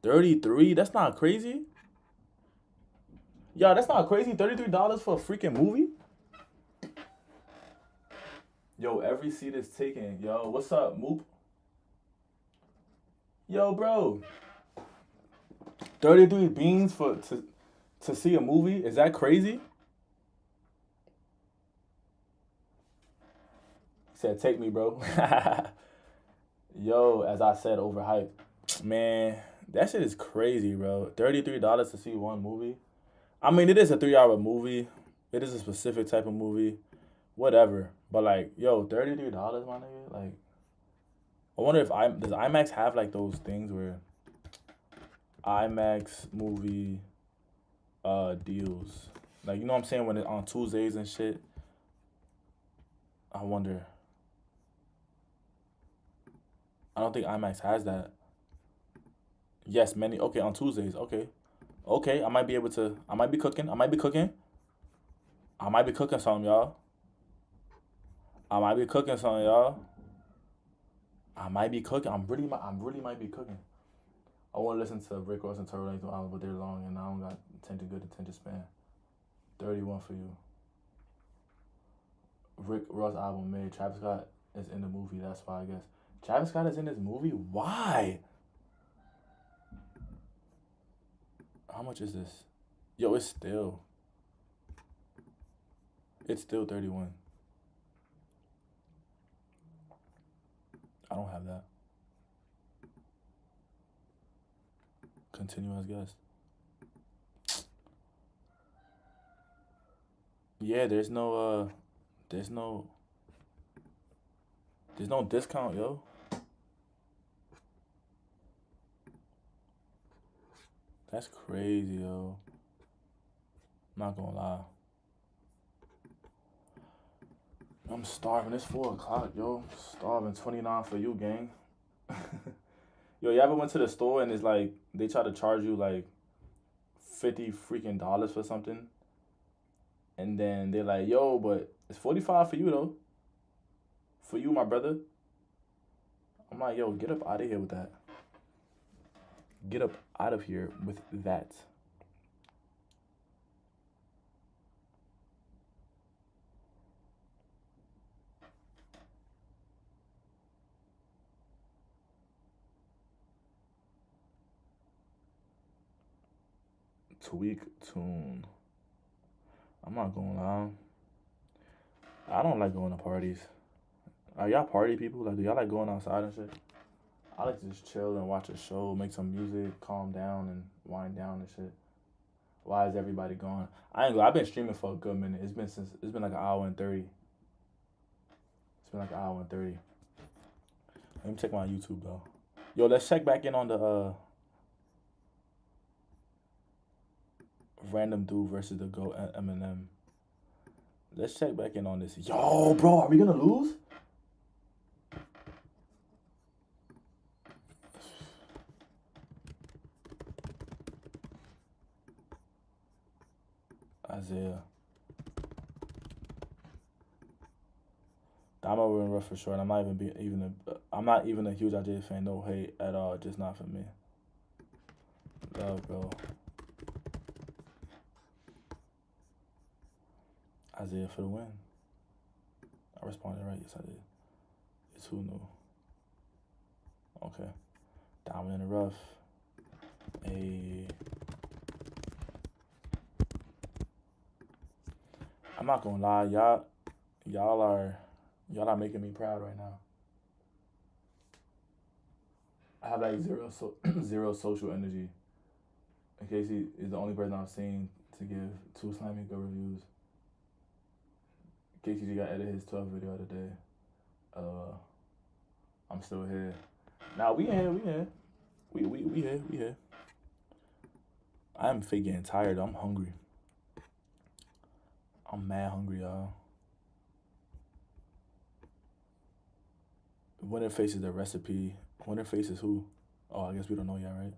33? That's not crazy. Yo, that's not crazy. $33 for a freaking movie? Yo, every seat is taken. Yo, what's up, Moop? Yo, bro. 33 beans to see a movie? Is that crazy? He said, take me, bro. Yo, as I said, overhyped. Man, that shit is crazy, bro. $33 to see one movie. I mean, it is a 3 hour movie. It is a specific type of movie. Whatever. But like, yo, $33, my nigga. Like, I wonder if does IMAX have like those things where IMAX movie deals. Like, you know what I'm saying, when it's on Tuesdays and shit. I wonder. I don't think IMAX has that. Yes, many. Okay, on Tuesdays. Okay. Okay, I might be able to. I might be cooking. I might be cooking. I might be cooking something, y'all. I might be cooking something, y'all. I might be cooking. I really might be cooking. I want to listen to Rick Ross and Turtle Length album, but they're long, and I don't got good attention span. 31 for you. Rick Ross album made. Travis Scott is in the movie. That's why I guess Travis Scott is in this movie? Why? How much is this? Yo, it's still 31. I don't have that. Continue as guest. Yeah, there's no there's no discount, yo. That's crazy, yo. Not gonna lie. I'm starving. It's 4 o'clock, yo. Starving. 29 for you, gang. Yo, you ever went to the store and it's like they try to charge you like 50 freaking dollars for something, and then they're like, yo, but it's 45 for you though. For you, my brother. I'm like, yo, get up out of here with that. Get up out of here with that. Tweak tune. I'm not gonna lie. I don't like going to parties. Are y'all party people? Like, do y'all like going outside and shit? I like to just chill and watch a show, make some music, calm down and wind down and shit. Why is everybody gone? I ain't gonna. I've been streaming for a good minute. It's been like an hour and 30. It's been like an hour and 30. Let me check my YouTube though. Yo, let's check back in on the random dude versus the GOAT Eminem. Let's check back in on this. Yo, bro, are we gonna lose? Isaiah. I'm over in rough for sure. And I'm not even a huge Isaiah fan. No hate at all. Just not for me. Love, bro. Isaiah for the win. I responded right. Yes, I did. It's who knew. Okay. Diamond in the rough. I'm not gonna lie, y'all are making me proud right now. I have like zero social energy. And Casey is the only person I've seen to give 2 slimy good reviews. Casey got edited his 12 video the other day. I'm still here. Now we here. We here. I am fake getting tired. I'm hungry. I'm mad hungry, y'all. Winner faces the recipe. Winner faces who? Oh, I guess we don't know yet, right?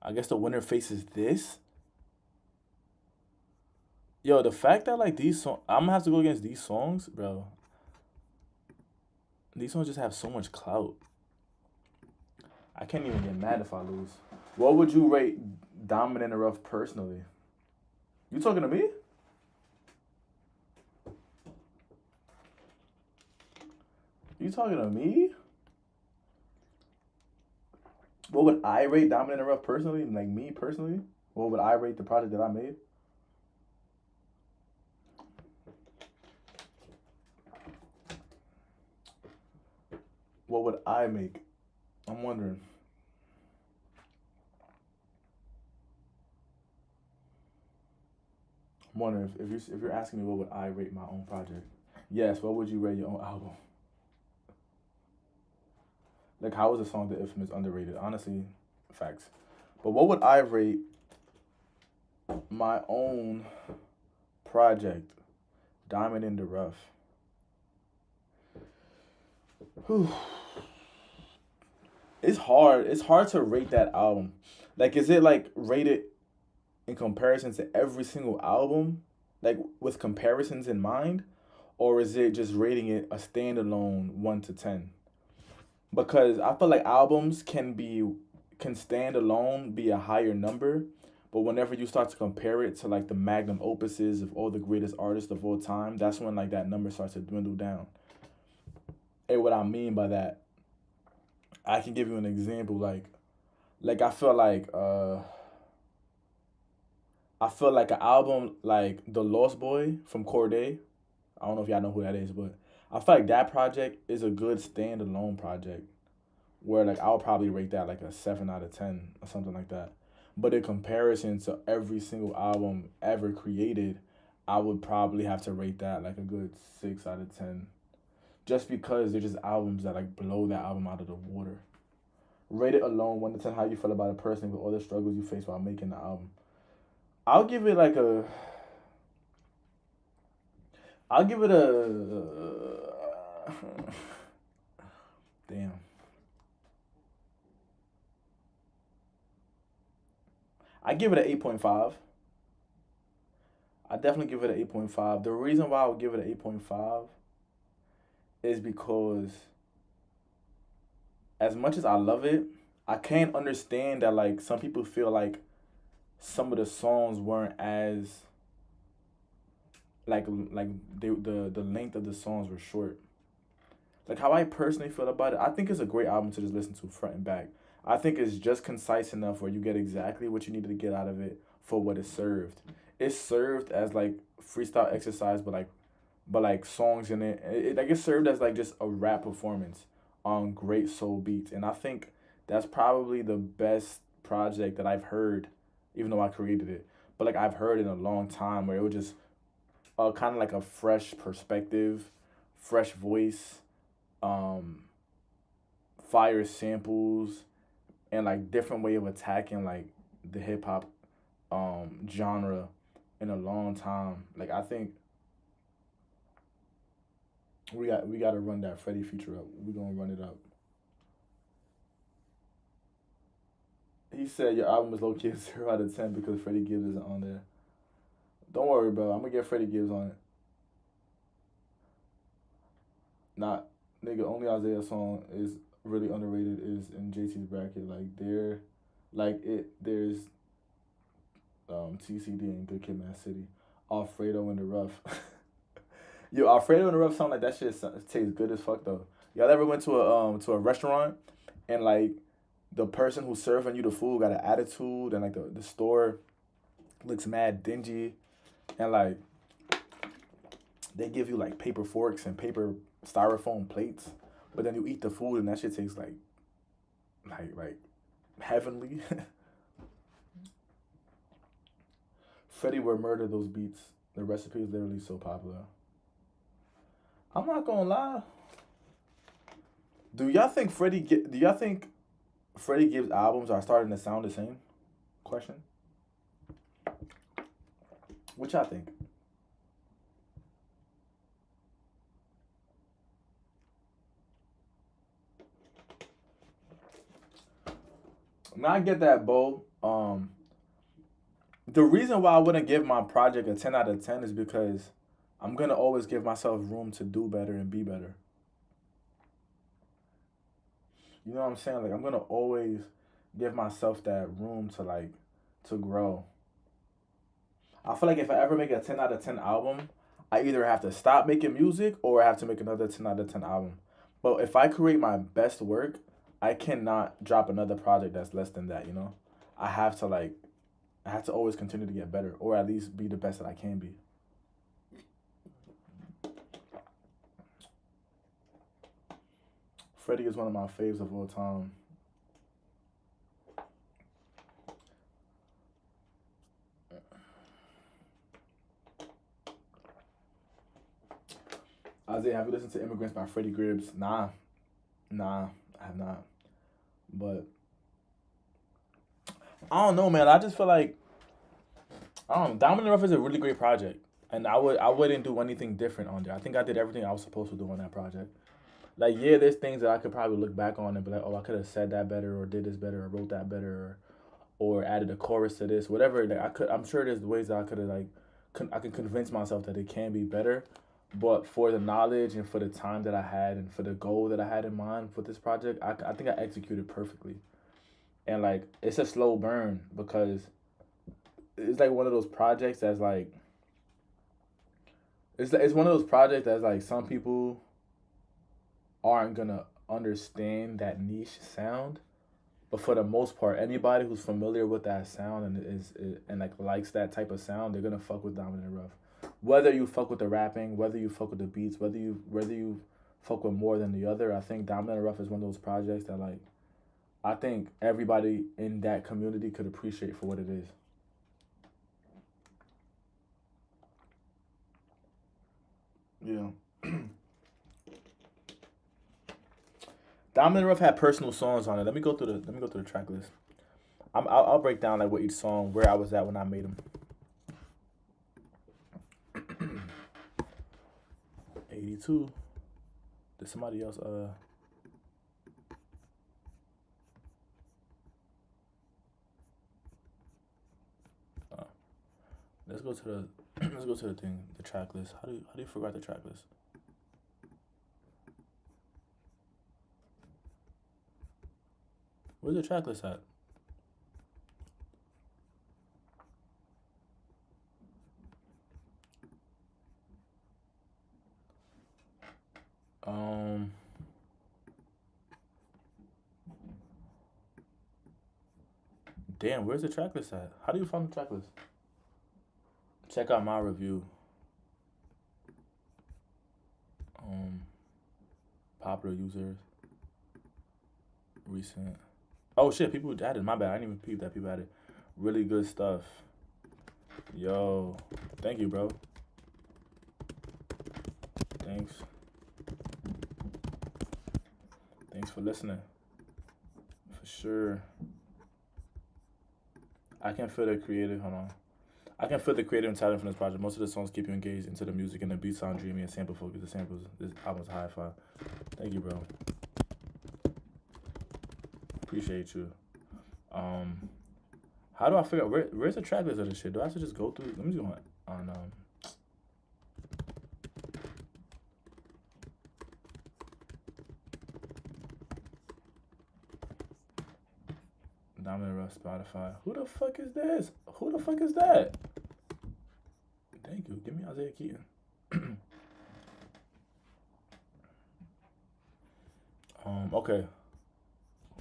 I guess the winner faces this. Yo, the fact that like these songs, I'm gonna have to go against these songs, bro. These songs just have so much clout. I can't even get mad if I lose. What would you rate Diamond in the Rough personally? You talking to me? You talking to me? What would I rate Diamond in the Rough personally? Like me personally? What would I rate the project that I made? What would I make? I'm wondering. I'm wondering if you're asking me what would I rate my own project. Yes, what would you rate your own album? Like, how is the song The Infamous underrated? Honestly, facts. But what would I rate my own project, Diamond in the Rough? Whew. It's hard. It's hard to rate that album. Like, is it like rated in comparison to every single album, like with comparisons in mind, or is it just rating it a standalone 1 to 10? Because I feel like albums can stand alone be a higher number, but whenever you start to compare it to like the magnum opuses of all the greatest artists of all time, that's when like that number starts to dwindle down. And what I mean by that, I can give you an example. Like I feel like an album like The Lost Boy from Corday. I don't know if y'all know who that is, but I feel like that project is a good standalone project where like I'll probably rate that like a 7 out of 10 or something like that. But in comparison to every single album ever created, I would probably have to rate that like a good 6 out of 10. Just because they're just albums that like blow that album out of the water. Rate it alone, 1 to 10, how you feel about a person with all the struggles you face while making the album. I'll give it like a I'll give it a damn. I give it an 8.5. I definitely give it an 8.5. The reason why I would give it an 8.5 is because as much as I love it, I can't understand that like some people feel like some of the songs weren't as like the length of the songs were short. Like how I personally feel about it, I think it's a great album to just listen to front and back. I think it's just concise enough where you get exactly what you needed to get out of it for what it served. It served as like freestyle exercise, but like songs in it. Like it served as like just a rap performance on great soul beats, and I think that's probably the best project that I've heard, even though I created it. But like I've heard in a long time where it was just kind of like a fresh perspective, fresh voice, um, fire samples, and like different way of attacking like the hip hop genre in a long time. Like I think we got to run that Freddie feature up. We gonna run it up. He said your album is low key a 0 out of 10 because Freddie Gibbs isn't on there. Don't worry, bro. I'm gonna get Freddie Gibbs on it. Not nigga. Only Isaiah song is really underrated is in JT's bracket. Like there's TCD and Good Kid, Mad City, Alfredo in the Rough. Yo, Alfredo in the Rough sound like that shit tastes good as fuck though. Y'all ever went to a restaurant and like the person who's serving you the food got an attitude and like the store looks mad dingy and like they give you like paper forks and paper styrofoam plates, but then you eat the food and that shit tastes like heavenly. Freddie would murder those beats. The recipe is literally so popular. I'm not gonna lie. Do y'all think Freddie Gibbs albums are starting to sound the same? Question. What y'all think? Now I get that, Bo. The reason why I wouldn't give my project a 10 out of 10 is because I'm gonna always give myself room to do better and be better. You know what I'm saying? Like I'm gonna always give myself that room to like to grow. I feel like if I ever make a 10 out of 10 album, I either have to stop making music or I have to make another 10 out of 10 album. But if I create my best work, I cannot drop another project that's less than that, you know? I have to like I have to always continue to get better or at least be the best that I can be. Freddie is one of my faves of all time. Isaiah, have you listened to Immigrants by Freddie Gibbs? Nah, I have not. But I don't know, man. I just feel like I don't know. Diamond in the Rough is a really great project, and I wouldn't do anything different on there. I think I did everything I was supposed to do on that project. Like yeah, there's things that I could probably look back on and be like, oh, I could have said that better, or did this better, or wrote that better, or added a chorus to this, whatever. Like I could, I'm sure there's ways that I could have like, I can convince myself that it can be better. But for the knowledge and for the time that I had and for the goal that I had in mind for this project, I think I executed perfectly. And like it's a slow burn because it's like one of those projects that's like it's one of those projects that's like some people aren't gonna understand that niche sound. But for the most part, anybody who's familiar with that sound and like likes that type of sound, they're gonna fuck with Diamond and Rough. Whether you fuck with the rapping, whether you fuck with the beats, whether you fuck with more than the other, I think Diamond and Rough is one of those projects that like I think everybody in that community could appreciate for what it is. Yeah. Diamond and Rough had personal songs on it. Let me go through the track list. I'll break down like what each song where I was at when I made them. 82. Did somebody else uh let's go to the let's go to the thing, the track list. How do you forget the track list? Where's the track list at? Um Damn, where's the track list at? How do you find the track list? Check out my review. Um Popular users, recent. Oh shit, people added. My bad. I didn't even peep that people added. Really good stuff. Yo, thank you, bro. Thanks. Thanks for listening. For sure. I can feel the creative. Hold on. I can feel the creative and talent from this project. Most of the songs keep you engaged into the music and the beats sound dreamy and sample focused. The samples, this album's hi-fi. Thank you, bro. Appreciate you. Um, how do I figure out where's the track list of this shit? Do I have to just go through? Let me go on Dominant Rush Spotify. Who the fuck is this? Who the fuck is that? Thank you. Give me Isaiah Keaton. Okay.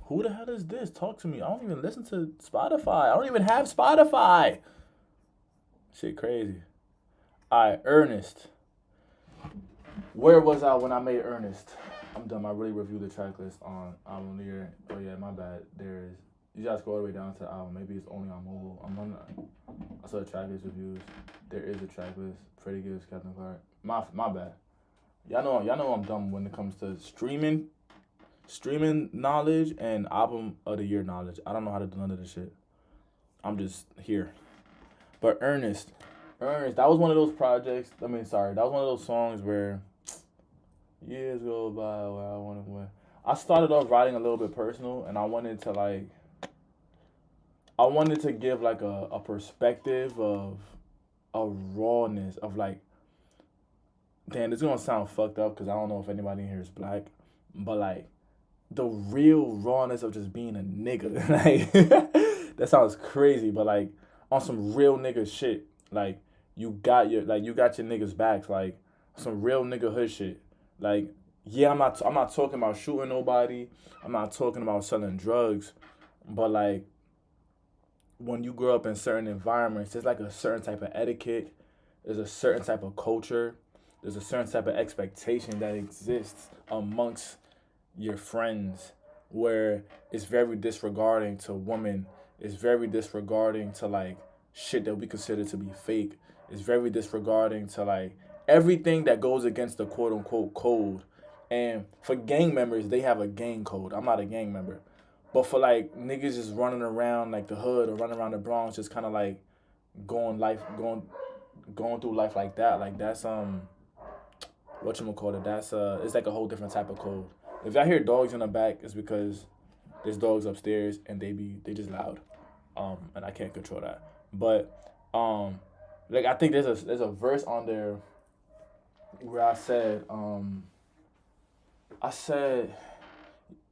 Who the hell is this? Talk to me. I don't even listen to Spotify. I don't even have Spotify. Shit crazy. Alright, Ernest. Where was I when I made Ernest? I'm done. I really reviewed the track list on album leader. Oh yeah, my bad. There is. You gotta scroll all the way down to the album. Maybe it's only on mobile. I saw the track list reviews. There is a track list. Freddie Gibbs, Captain Clark. My bad. Y'all know I'm dumb when it comes to streaming knowledge and album of the year knowledge. I don't know how to do none of this shit. I'm just here. But Ernest, that was one of those projects. I mean, sorry, that was one of those songs where years go by where I wanted to win. I started off writing a little bit personal, and I wanted to give like a perspective of a rawness of like, damn, this is gonna sound fucked up because I don't know if anybody in here is black, but like the real rawness of just being a nigga. Like that sounds crazy, but like on some real nigga shit. Like you got your niggas backs, like some real nigga hood shit. Like yeah, I'm not talking about shooting nobody. I'm not talking about selling drugs, but like when you grow up in certain environments, there's like a certain type of etiquette, there's a certain type of culture, there's a certain type of expectation that exists amongst your friends where it's very disregarding to women, it's very disregarding to like shit that we consider to be fake, it's very disregarding to like everything that goes against the quote unquote code. And for gang members, they have a gang code. I'm not a gang member. But for like niggas just running around like the hood or running around the Bronx, just kind of like going life, going through life like that. Like that's whatchamacallit, that's it's like a whole different type of code. If y'all hear dogs in the back, it's because there's dogs upstairs and they just loud. And I can't control that. But like I think there's a verse on there where I said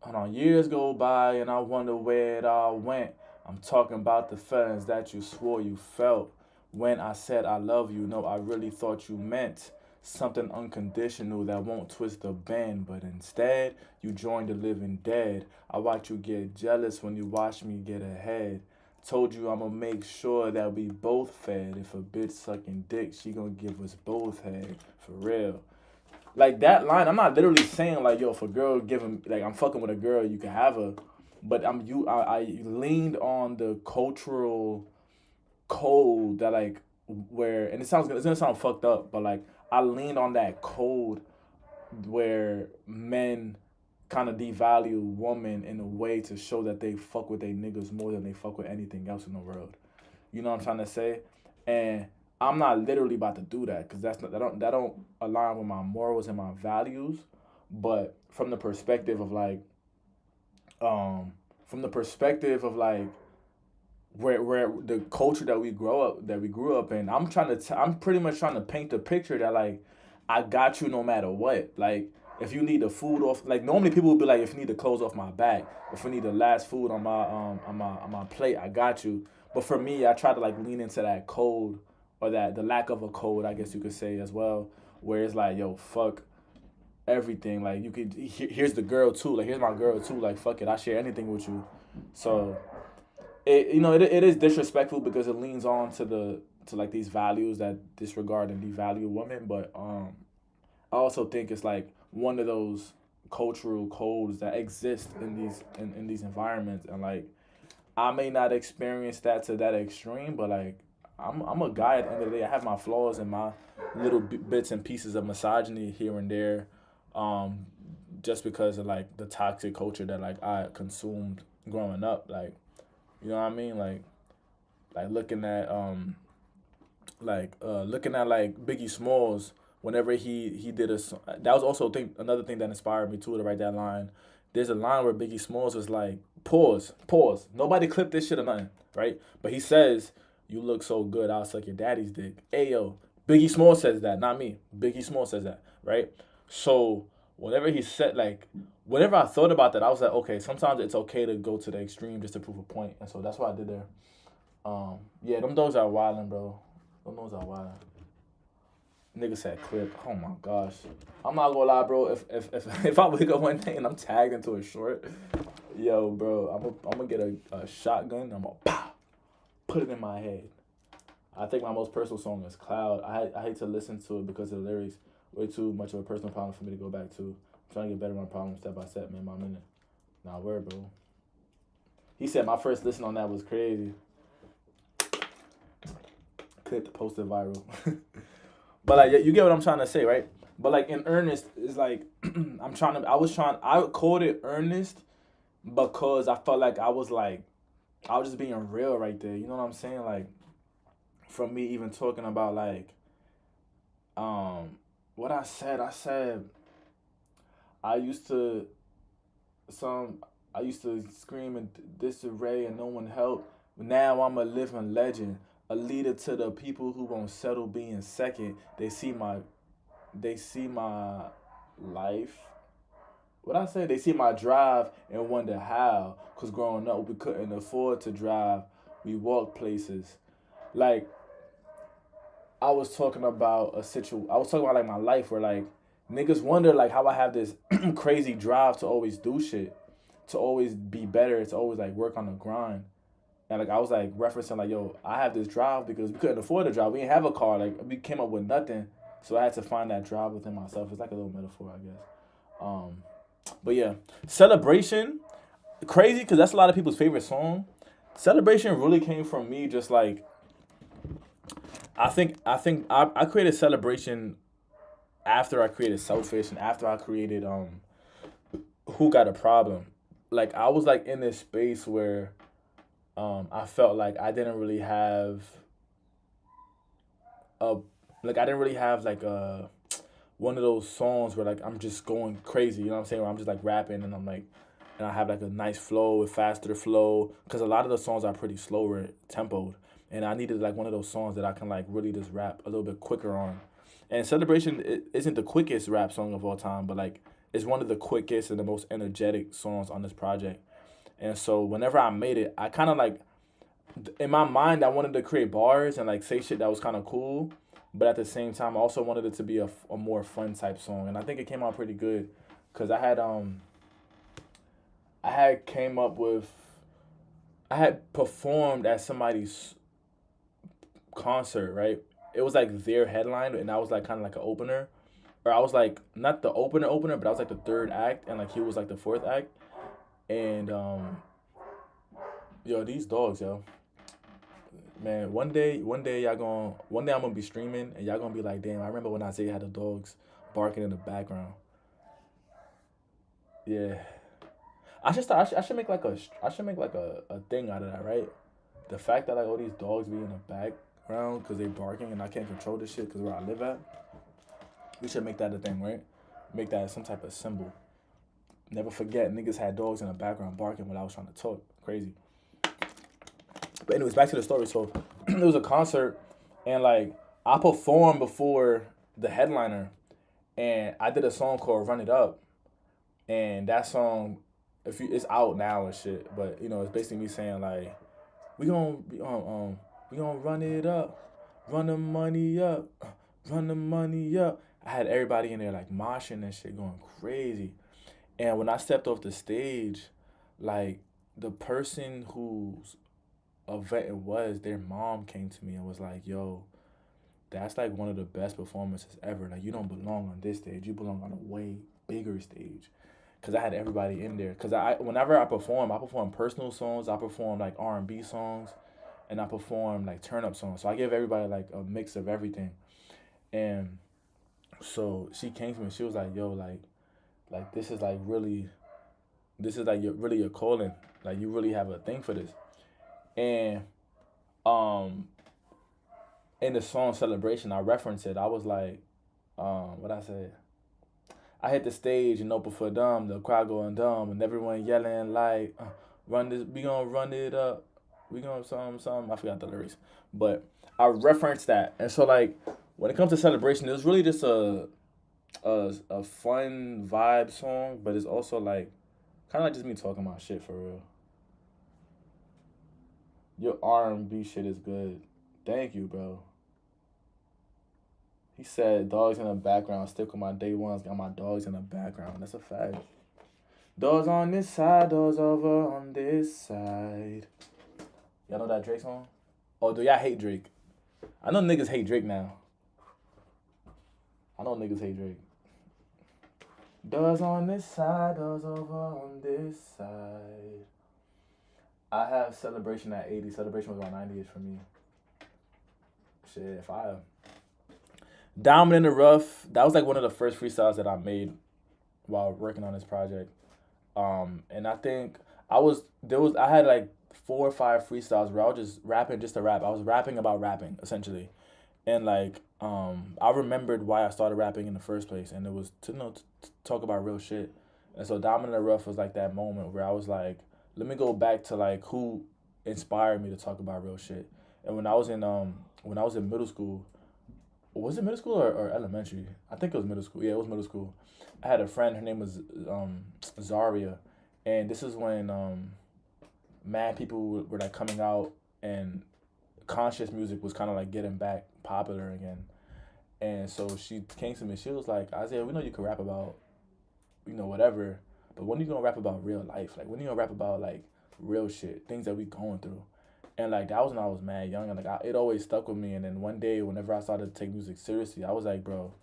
hold on, years go by and I wonder where it all went. I'm talking about the feelings that you swore you felt when I said I love you. No, I really thought you meant something unconditional that won't twist or bend, but instead you join the living dead. I watch you get jealous when you watch me get ahead. Told you I'ma make sure that we both fed. If a bitch sucking dick, she gonna give us both head. For real. Like that line, I'm not literally saying like, yo, if a girl giving like I'm fucking with a girl, you can have her. But I leaned on the cultural code that like where and it's gonna sound fucked up, but like I leaned on that code where men kind of devalue women in a way to show that they fuck with they niggas more than they fuck with anything else in the world. You know what I'm trying to say? And I'm not literally about to do that because that don't align with my morals and my values. But from the perspective of like where the culture that we grew up in, I'm pretty much trying to paint the picture that like I got you no matter what. Like if you need the food off, like normally people would be like, if you need the clothes off my back, if I need the last food on my plate, I got you. But for me, I try to like lean into that code or that the lack of a code, I guess you could say as well, where it's like, yo, fuck everything. Like you could here's the girl too. Like here's my girl too. Like fuck it, I share anything with you. So it is disrespectful because it leans on to like these values that disregard and devalue women. But I also think it's like one of those cultural codes that exist in these environments, and like I may not experience that to that extreme, but like I'm a guy at the end of the day. I have my flaws and my little bits and pieces of misogyny here and there, um, just because of like the toxic culture that like I consumed growing up. Like you know what I mean? Like looking at like Biggie Smalls whenever he did that was also another thing that inspired me too to write that line. There's a line where Biggie Smalls was like, pause. Nobody clipped this shit or nothing, right? But he says, "You look so good, I'll suck your daddy's dick." Ayo, Biggie Smalls says that, not me. Biggie Smalls says that, right? So whenever he said like, whenever I thought about that, I was like, okay, sometimes it's okay to go to the extreme just to prove a point, and so that's what I did there. Yeah, them dogs are wildin', bro. Them dogs are wildin'. Nigga said clip. Oh my gosh. I'm not gonna lie, bro. If I wake up one day and I'm tagged into a short, yo, bro, I'm gonna get a shotgun. I'm gonna pow, put it in my head. I think my most personal song is Cloud. I hate to listen to it because of the lyrics. Way too much of a personal problem for me to go back to. I'm trying to get better at my problem step by step, man, by minute. Nah, word, bro. He said my first listen on that was crazy. Clip posted viral. But like you get what I'm trying to say, right? But like in earnest, it's like I called it earnest because I felt like I was just being real right there. You know what I'm saying? Like from me even talking about like what I said I used to some I used to scream in disarray and no one helped. Now I'm a living legend, a leader to the people who won't settle being second. They see my life. What I say? They see my drive and wonder how. Cause growing up we couldn't afford to drive. We walked places. Like I was talking about I was talking about like my life where like niggas wonder like how I have this crazy drive to always do shit, to always be better, to always like work on the grind. And like I was like referencing like, yo, I have this drive because we couldn't afford a drive. We didn't have a car. Like we came up with nothing. So I had to find that drive within myself. It's like a little metaphor, I guess. Um, but yeah, Celebration, crazy because that's a lot of people's favorite song. Celebration really came from me just like I created Celebration after I created Selfish and after I created Who Got a Problem. Like I was like in this space where I felt like I didn't really have a I didn't really have like a one of those songs where like I'm just going crazy, you know what I'm saying? Where I'm just like rapping and I'm like and I have like a nice flow, a faster flow, because a lot of the songs are pretty slower tempoed, and I needed like one of those songs that I can like really just rap a little bit quicker on. And Celebration isn't the quickest rap song of all time, but like it's one of the quickest and the most energetic songs on this project. And so whenever I made it, I kind of like in my mind I wanted to create bars and like say shit that was kind of cool, but at the same time, I also wanted it to be a more fun type song, and I think it came out pretty good, cause I had came up with I had performed at somebody's concert, right? It was like their headline, and I was like kind of like an opener, or I was like not the opener, but I was like the third act, and like he was like the fourth act, and yo, these dogs, yo, man, one day I'm gonna be streaming, and y'all gonna be like, damn, I remember when Isaiah had the dogs barking in the background. Yeah, I should make like I should make like a thing out of that, right? The fact that like all these dogs be in the background because they barking and I can't control this shit because where I live at, we should make that a thing, right? Make that some type of symbol. Never forget, niggas had dogs in the background barking when I was trying to talk. Crazy. But anyways, back to the story. So it was a concert, and like I performed before the headliner, and I did a song called "Run It Up," and that song, if you, it's out now and shit. But you know, it's basically me saying like, we gonna run it up, run the money up, run the money up. I had everybody in there like moshing and shit, going crazy. And when I stepped off the stage, like the person whose event it was, their mom came to me and was like, "Yo, that's like one of the best performances ever. Like you don't belong on this stage. You belong on a way bigger stage." Cause I had everybody in there. Cause whenever I perform personal songs. I perform like R&B songs, and I perform like turn up songs. So I give everybody like a mix of everything. And so she came to me. She was like, "Yo, like this is like really, this is like really your calling. Like you really have a thing for this." And um, in the song Celebration, I referenced it. I was like, what I said. I hit the stage and open for them, the crowd going dumb, and everyone yelling like, "Run this, we gonna run it up, we gonna some." I forgot the lyrics, but I referenced that, and so like when it comes to Celebration, it was really just a fun vibe song, but it's also like kind of like just me talking about shit for real. Your R&B shit is good. Thank you, bro. He said dogs in the background. Stick with my day ones. Got my dogs in the background. That's a fact. Dogs on this side, dogs over on this side. Y'all know that Drake song? Oh, do y'all hate Drake? I know niggas hate Drake now. I know niggas hate Drake. Dogs on this side, dogs over on this side. I have Celebration at 80. Celebration was around 90ish for me. Shit, fire. Diamond in the Rough. That was like one of the first freestyles that I made while working on this project. And I think I had like 4 or 5 freestyles where I was just rapping just to rap. I was rapping about rapping essentially, and like I remembered why I started rapping in the first place, and it was to talk about real shit. And so Diamond in the Rough was like that moment where I was like, let me go back to like who inspired me to talk about real shit. And when I was in middle school, was it middle school or elementary? I think it was middle school. Yeah, it was middle school. I had a friend. Her name was Zaria, and this is when mad people were like coming out, and conscious music was kind of like getting back popular again. And so she came to me. She was like, "Isaiah, we know you can rap about, whatever, but when you gonna rap about real life? Like when you gonna rap about like real shit, things that we going through?" And like that was when I was mad young, and like it always stuck with me. And then one day, whenever I started to take music seriously, I was like, bro,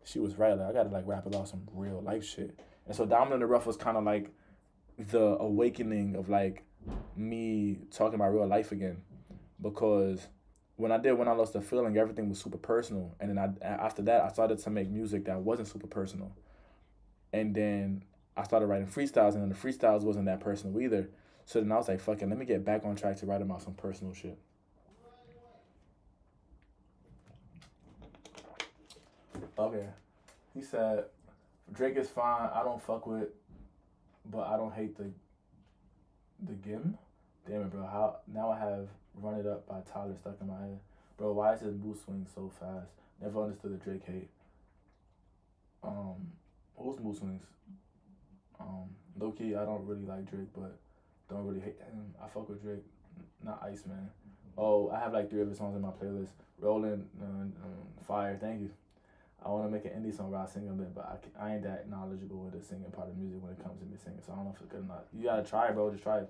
she was right. Like I gotta like rap about some real life shit. And so Diamond in the Rough was kind of like the awakening of like me talking about real life again, because when I lost the feeling, everything was super personal. And then after that, I started to make music that wasn't super personal. And then I started writing freestyles, and then the freestyles wasn't that personal either. So then I was like, fuck it, let me get back on track to write about some personal shit. Okay. He said, Drake is fine. I don't fuck with, but I don't hate the Gim. Damn it, bro. How now I have Run It Up by Tyler stuck in my head. Bro, why is his mood swing so fast? Never understood the Drake hate. Um, who's mood swings? Low key, I don't really like Drake, but don't really hate him. I fuck with Drake, not Iceman. Oh, I have like three of his songs in my playlist. Rolling, Fire. Thank you. I want to make an indie song where I sing a bit, but I ain't that knowledgeable with the singing part of music when it comes to me singing. So I don't know if it's good or not. You gotta try it, bro. Just try it.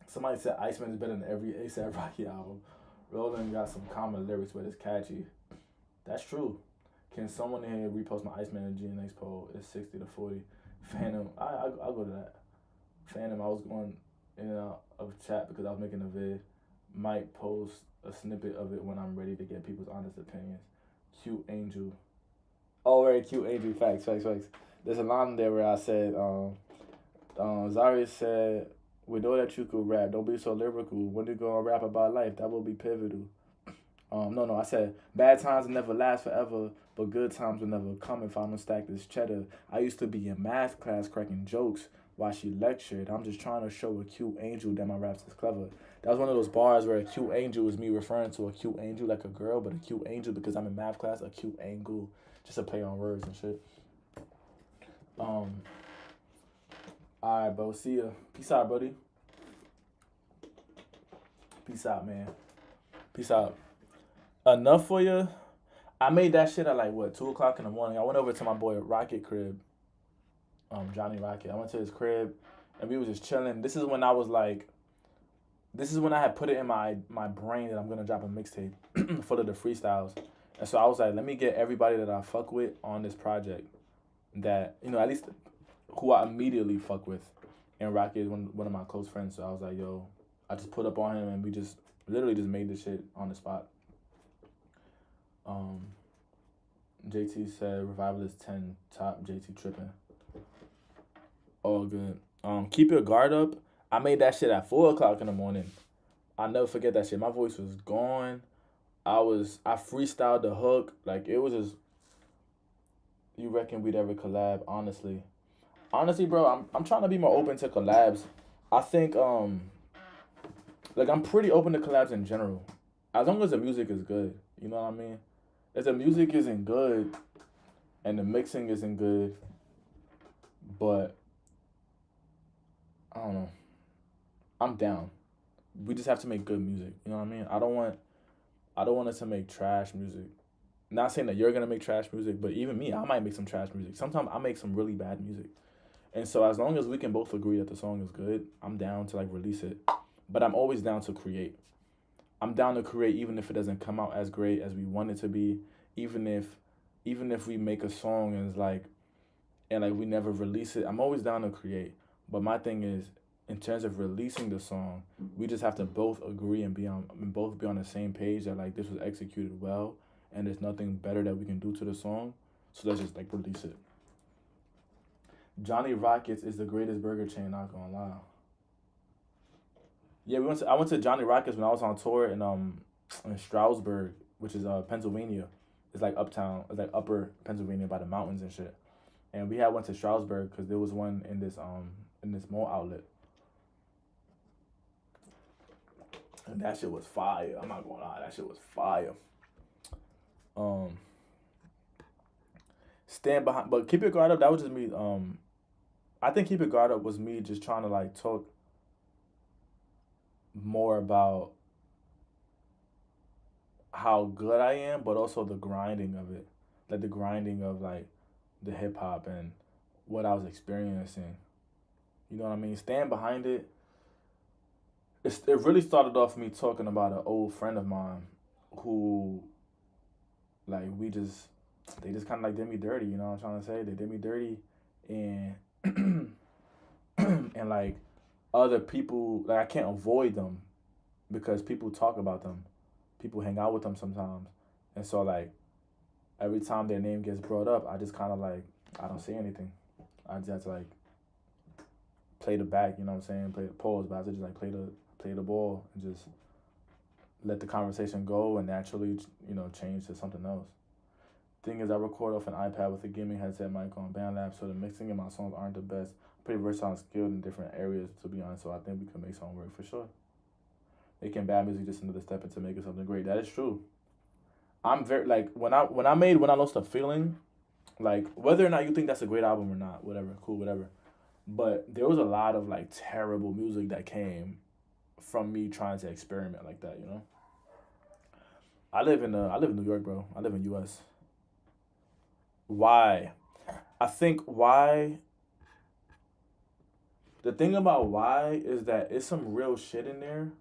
Somebody said Iceman is better than every ASAP Rocky album. Rolling got some common lyrics, but it's catchy. That's true. Can someone in here repost my Iceman and GNX poll? It's 60-40. Phantom, I'll go to that. Phantom, I was going in and out of chat because I was making a vid. Might post a snippet of it when I'm ready to get people's honest opinions. Cute Angel. Oh, very cute Angel. Facts. There's a line there where I said, Zari said, we know that you could rap. Don't be so lyrical. When you gonna rap about life, that will be pivotal. No, I said, bad times will never last forever, but good times will never come if I don't stack this cheddar. I used to be in math class cracking jokes while she lectured. I'm just trying to show a cute angel that my raps is clever. That was one of those bars where a cute angel is me referring to a cute angel like a girl, but a cute angel because I'm in math class, a cute angle. Just a play on words and shit. Alright, bro. See ya. Peace out, buddy. Peace out, man. Peace out. Enough for you? I made that shit at like what, 2 o'clock in the morning. I went over to my boy Rocket crib. Johnny Rocket. I went to his crib and we was just chilling. This is when I had put it in my brain that I'm gonna drop a mixtape full of the freestyles. And so I was like, let me get everybody that I fuck with on this project that, at least who I immediately fuck with. And Rocky is one of my close friends. So I was like, yo, I just put up on him and we just literally just made this shit on the spot. JT said Revival is 10 top. JT tripping. All good. Keep your guard up. I made that shit at 4 o'clock in the morning. I'll never forget that shit. My voice was gone. I freestyled the hook. Like it was just. You reckon we'd ever collab? Honestly, bro, I'm trying to be more open to collabs. I think like I'm pretty open to collabs in general, as long as the music is good. You know what I mean? If the music isn't good, and the mixing isn't good, but I don't know. I'm down. We just have to make good music. You know what I mean? I don't want us to make trash music. Not saying that you're gonna make trash music, but even me, I might make some trash music. Sometimes I make some really bad music. And so as long as we can both agree that the song is good, I'm down to like release it. But I'm always down to create. I'm down to create even if it doesn't come out as great as we want it to be. Even if we make a song and we never release it, I'm always down to create. But my thing is, in terms of releasing the song, we just have to both agree and both be on the same page that like this was executed well and there's nothing better that we can do to the song. So let's just like release it. Johnny Rockets is the greatest burger chain, not gonna lie. Yeah, I went to Johnny Rockets when I was on tour in Stroudsburg, which is Pennsylvania. It's like uptown, it's like upper Pennsylvania by the mountains and shit. And we went to Stroudsburg because there was one in this mall outlet. And that shit was fire. I'm not gonna lie, that shit was fire. Stand behind, but keep your guard up. That was just me. I think keep your guard up was me just trying to like talk more about how good I am, but also the grinding of it, like the grinding of like the hip hop and what I was experiencing. You know what I mean? Stand behind it. It really started off me talking about an old friend of mine who, like, they just kind of like did me dirty. You know what I'm trying to say? They did me dirty, and and like other people, like I can't avoid them because people talk about them, people hang out with them sometimes, and so like every time their name gets brought up, I just kind of like I don't say anything. I just have to like play the back, you know what I'm saying? Play the pause, but I have to just like play the ball and just let the conversation go and naturally, change to something else. Thing is, I record off an iPad with a gaming headset mic on BandLab, so the mixing in my songs aren't the best. I'm pretty versatile and skilled in different areas, to be honest, so I think we can make something work for sure. Making bad music just another step into making something great. That is true. I'm very, like, when I Lost the Feeling, like, whether or not you think that's a great album or not, whatever, cool, whatever. But there was a lot of, like, terrible music that came from me trying to experiment like that. You know, I live in New York, bro. I live in U.S. Why? I think why the thing about why is that it's some real shit in there,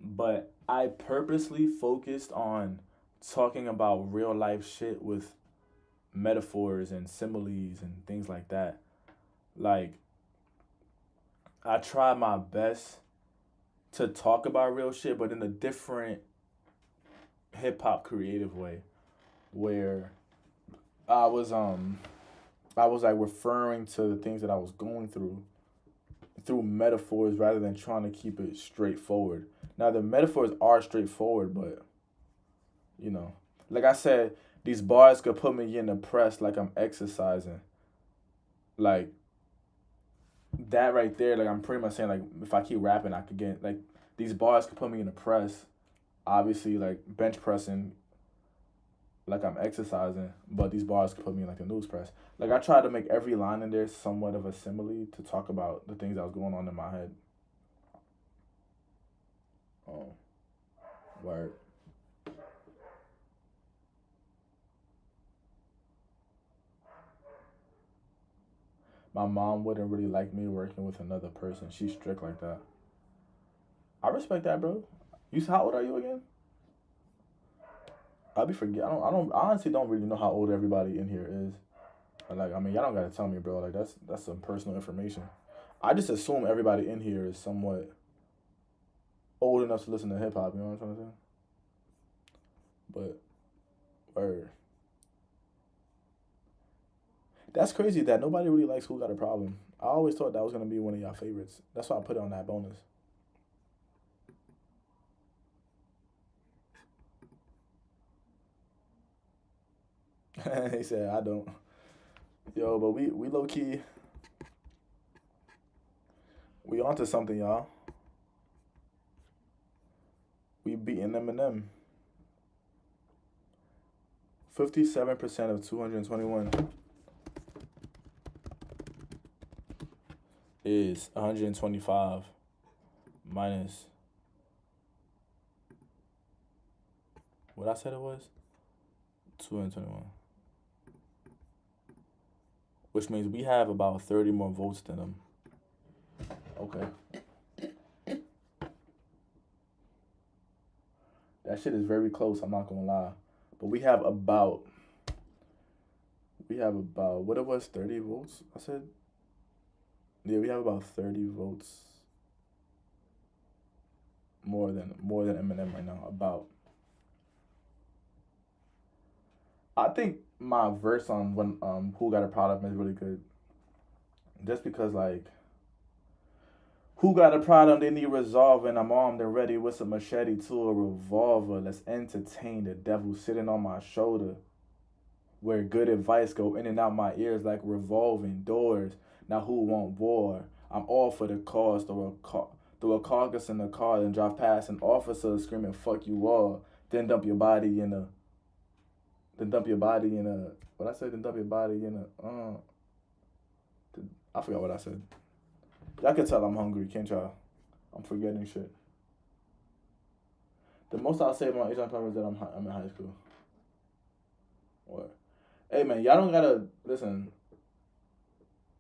but I purposely focused on talking about real life shit with metaphors and similes and things like that. Like I try my best to talk about real shit, but in a different hip hop creative way, where I was um I was like referring to the things that I was going through metaphors rather than trying to keep it straightforward. Now the metaphors are straightforward, but you know, like I said, these bars could put me in the press like I'm exercising. Like that right there, like I'm pretty much saying like if I keep rapping, I could get like these bars could put me in the press. Obviously, like bench pressing, like I'm exercising, but these bars could put me in like a news press. Like I tried to make every line in there somewhat of a simile to talk about the things that was going on in my head. Oh, word. My mom wouldn't really like me working with another person. She's strict like that. I respect that, bro. How old are you again? I be forget. I honestly don't really know how old everybody in here is. Like, I mean, y'all don't gotta tell me, bro. Like, that's some personal information. I just assume everybody in here is somewhat old enough to listen to hip hop. You know what I'm trying to say? But, or that's crazy that nobody really likes Who Got a Problem. I always thought that was gonna be one of y'all favorites. That's why I put it on that bonus. He said I don't. Yo, but we low key we onto something, y'all. We beating Eminem. 57% of 221 is 125 minus what I said it was 221, which means we have about 30 more votes than them. Okay, that shit is very close. I'm not gonna lie, but we have about what it was 30 votes. I said yeah, we have about 30 votes more than Eminem right now. About I think my verse on when Who Got a Problem is really good, just because like who got a problem they need resolving? I'm armed and ready with a machete to a revolver. Let's entertain the devil sitting on my shoulder. Where good advice go in and out my ears like revolving doors. Now who want war? I'm all for the cause. Throw a carcass in the car and drive past an officer screaming "fuck you all." Then dump your body in a. Then dump your body in a. What I said? Then dump your body in a. I forgot what I said. Y'all can tell I'm hungry, can't y'all? I'm forgetting shit. The most I'll say about my age on camera is that I'm in high school. What? Hey man, y'all don't gotta listen.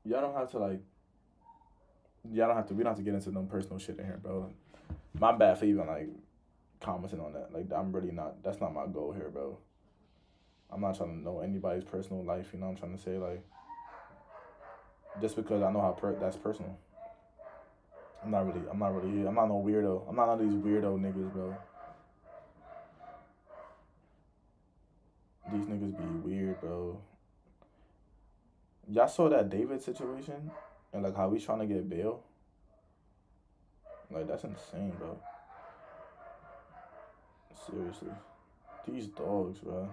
Y'all don't have to like. Y'all don't have to. We don't have to get into no personal shit in here, bro. My bad for even like commenting on that. Like I'm really not. That's not my goal here, bro. I'm not trying to know anybody's personal life. You know what I'm trying to say? Like just because I know that's personal. I'm not really. I'm not really. I'm not no weirdo. I'm not none of these weirdo niggas, bro. These niggas be weird, bro. Y'all saw that David situation and like how he's trying to get bail. Like that's insane, bro. Seriously, these dogs, bro.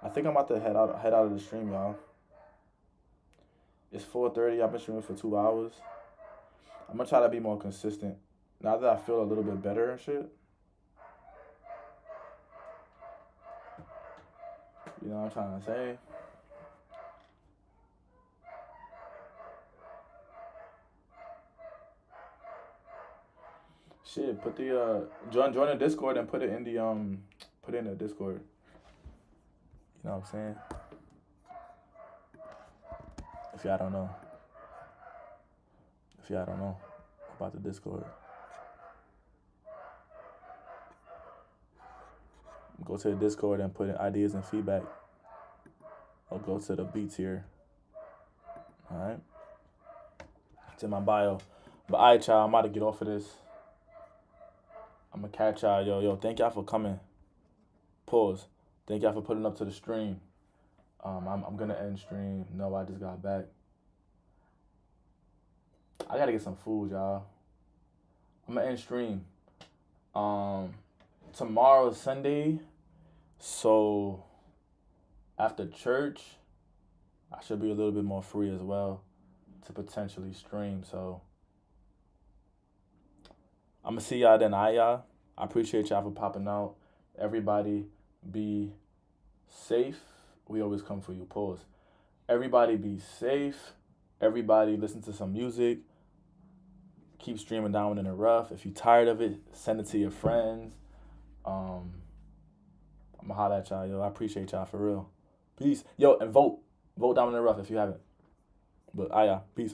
I think I'm about to head out of the stream, y'all. It's 4:30. I've been streaming for 2 hours. I'm gonna try to be more consistent. Now that I feel a little bit better and shit. You know what I'm trying to say? Shit, put the join the Discord and put it in the Discord. You know what I'm saying? If y'all don't know. If y'all don't know about the Discord. Go to the Discord and put in ideas and feedback. Or go to the beats here. Alright? It's in my bio. But alright, y'all, I'm about to get off of this. I'm gonna catch y'all. Yo, thank y'all for coming. Pause. Thank y'all for putting up to the stream. I'm gonna end stream. No, I just got back. I gotta get some food, y'all. I'm gonna end stream. Tomorrow is Sunday, so after church, I should be a little bit more free as well to potentially stream. So I'm gonna see y'all then. Y'all. I appreciate y'all for popping out. Everybody be safe. We always come for you. Pause. Everybody be safe. Everybody listen to some music. Keep streaming Down in the Rough. If you're tired of it, send it to your friends. I'm gonna holler at y'all, yo. I appreciate y'all for real. Peace. Yo, and vote. Vote Down in the Rough if you haven't. But, yeah. Peace.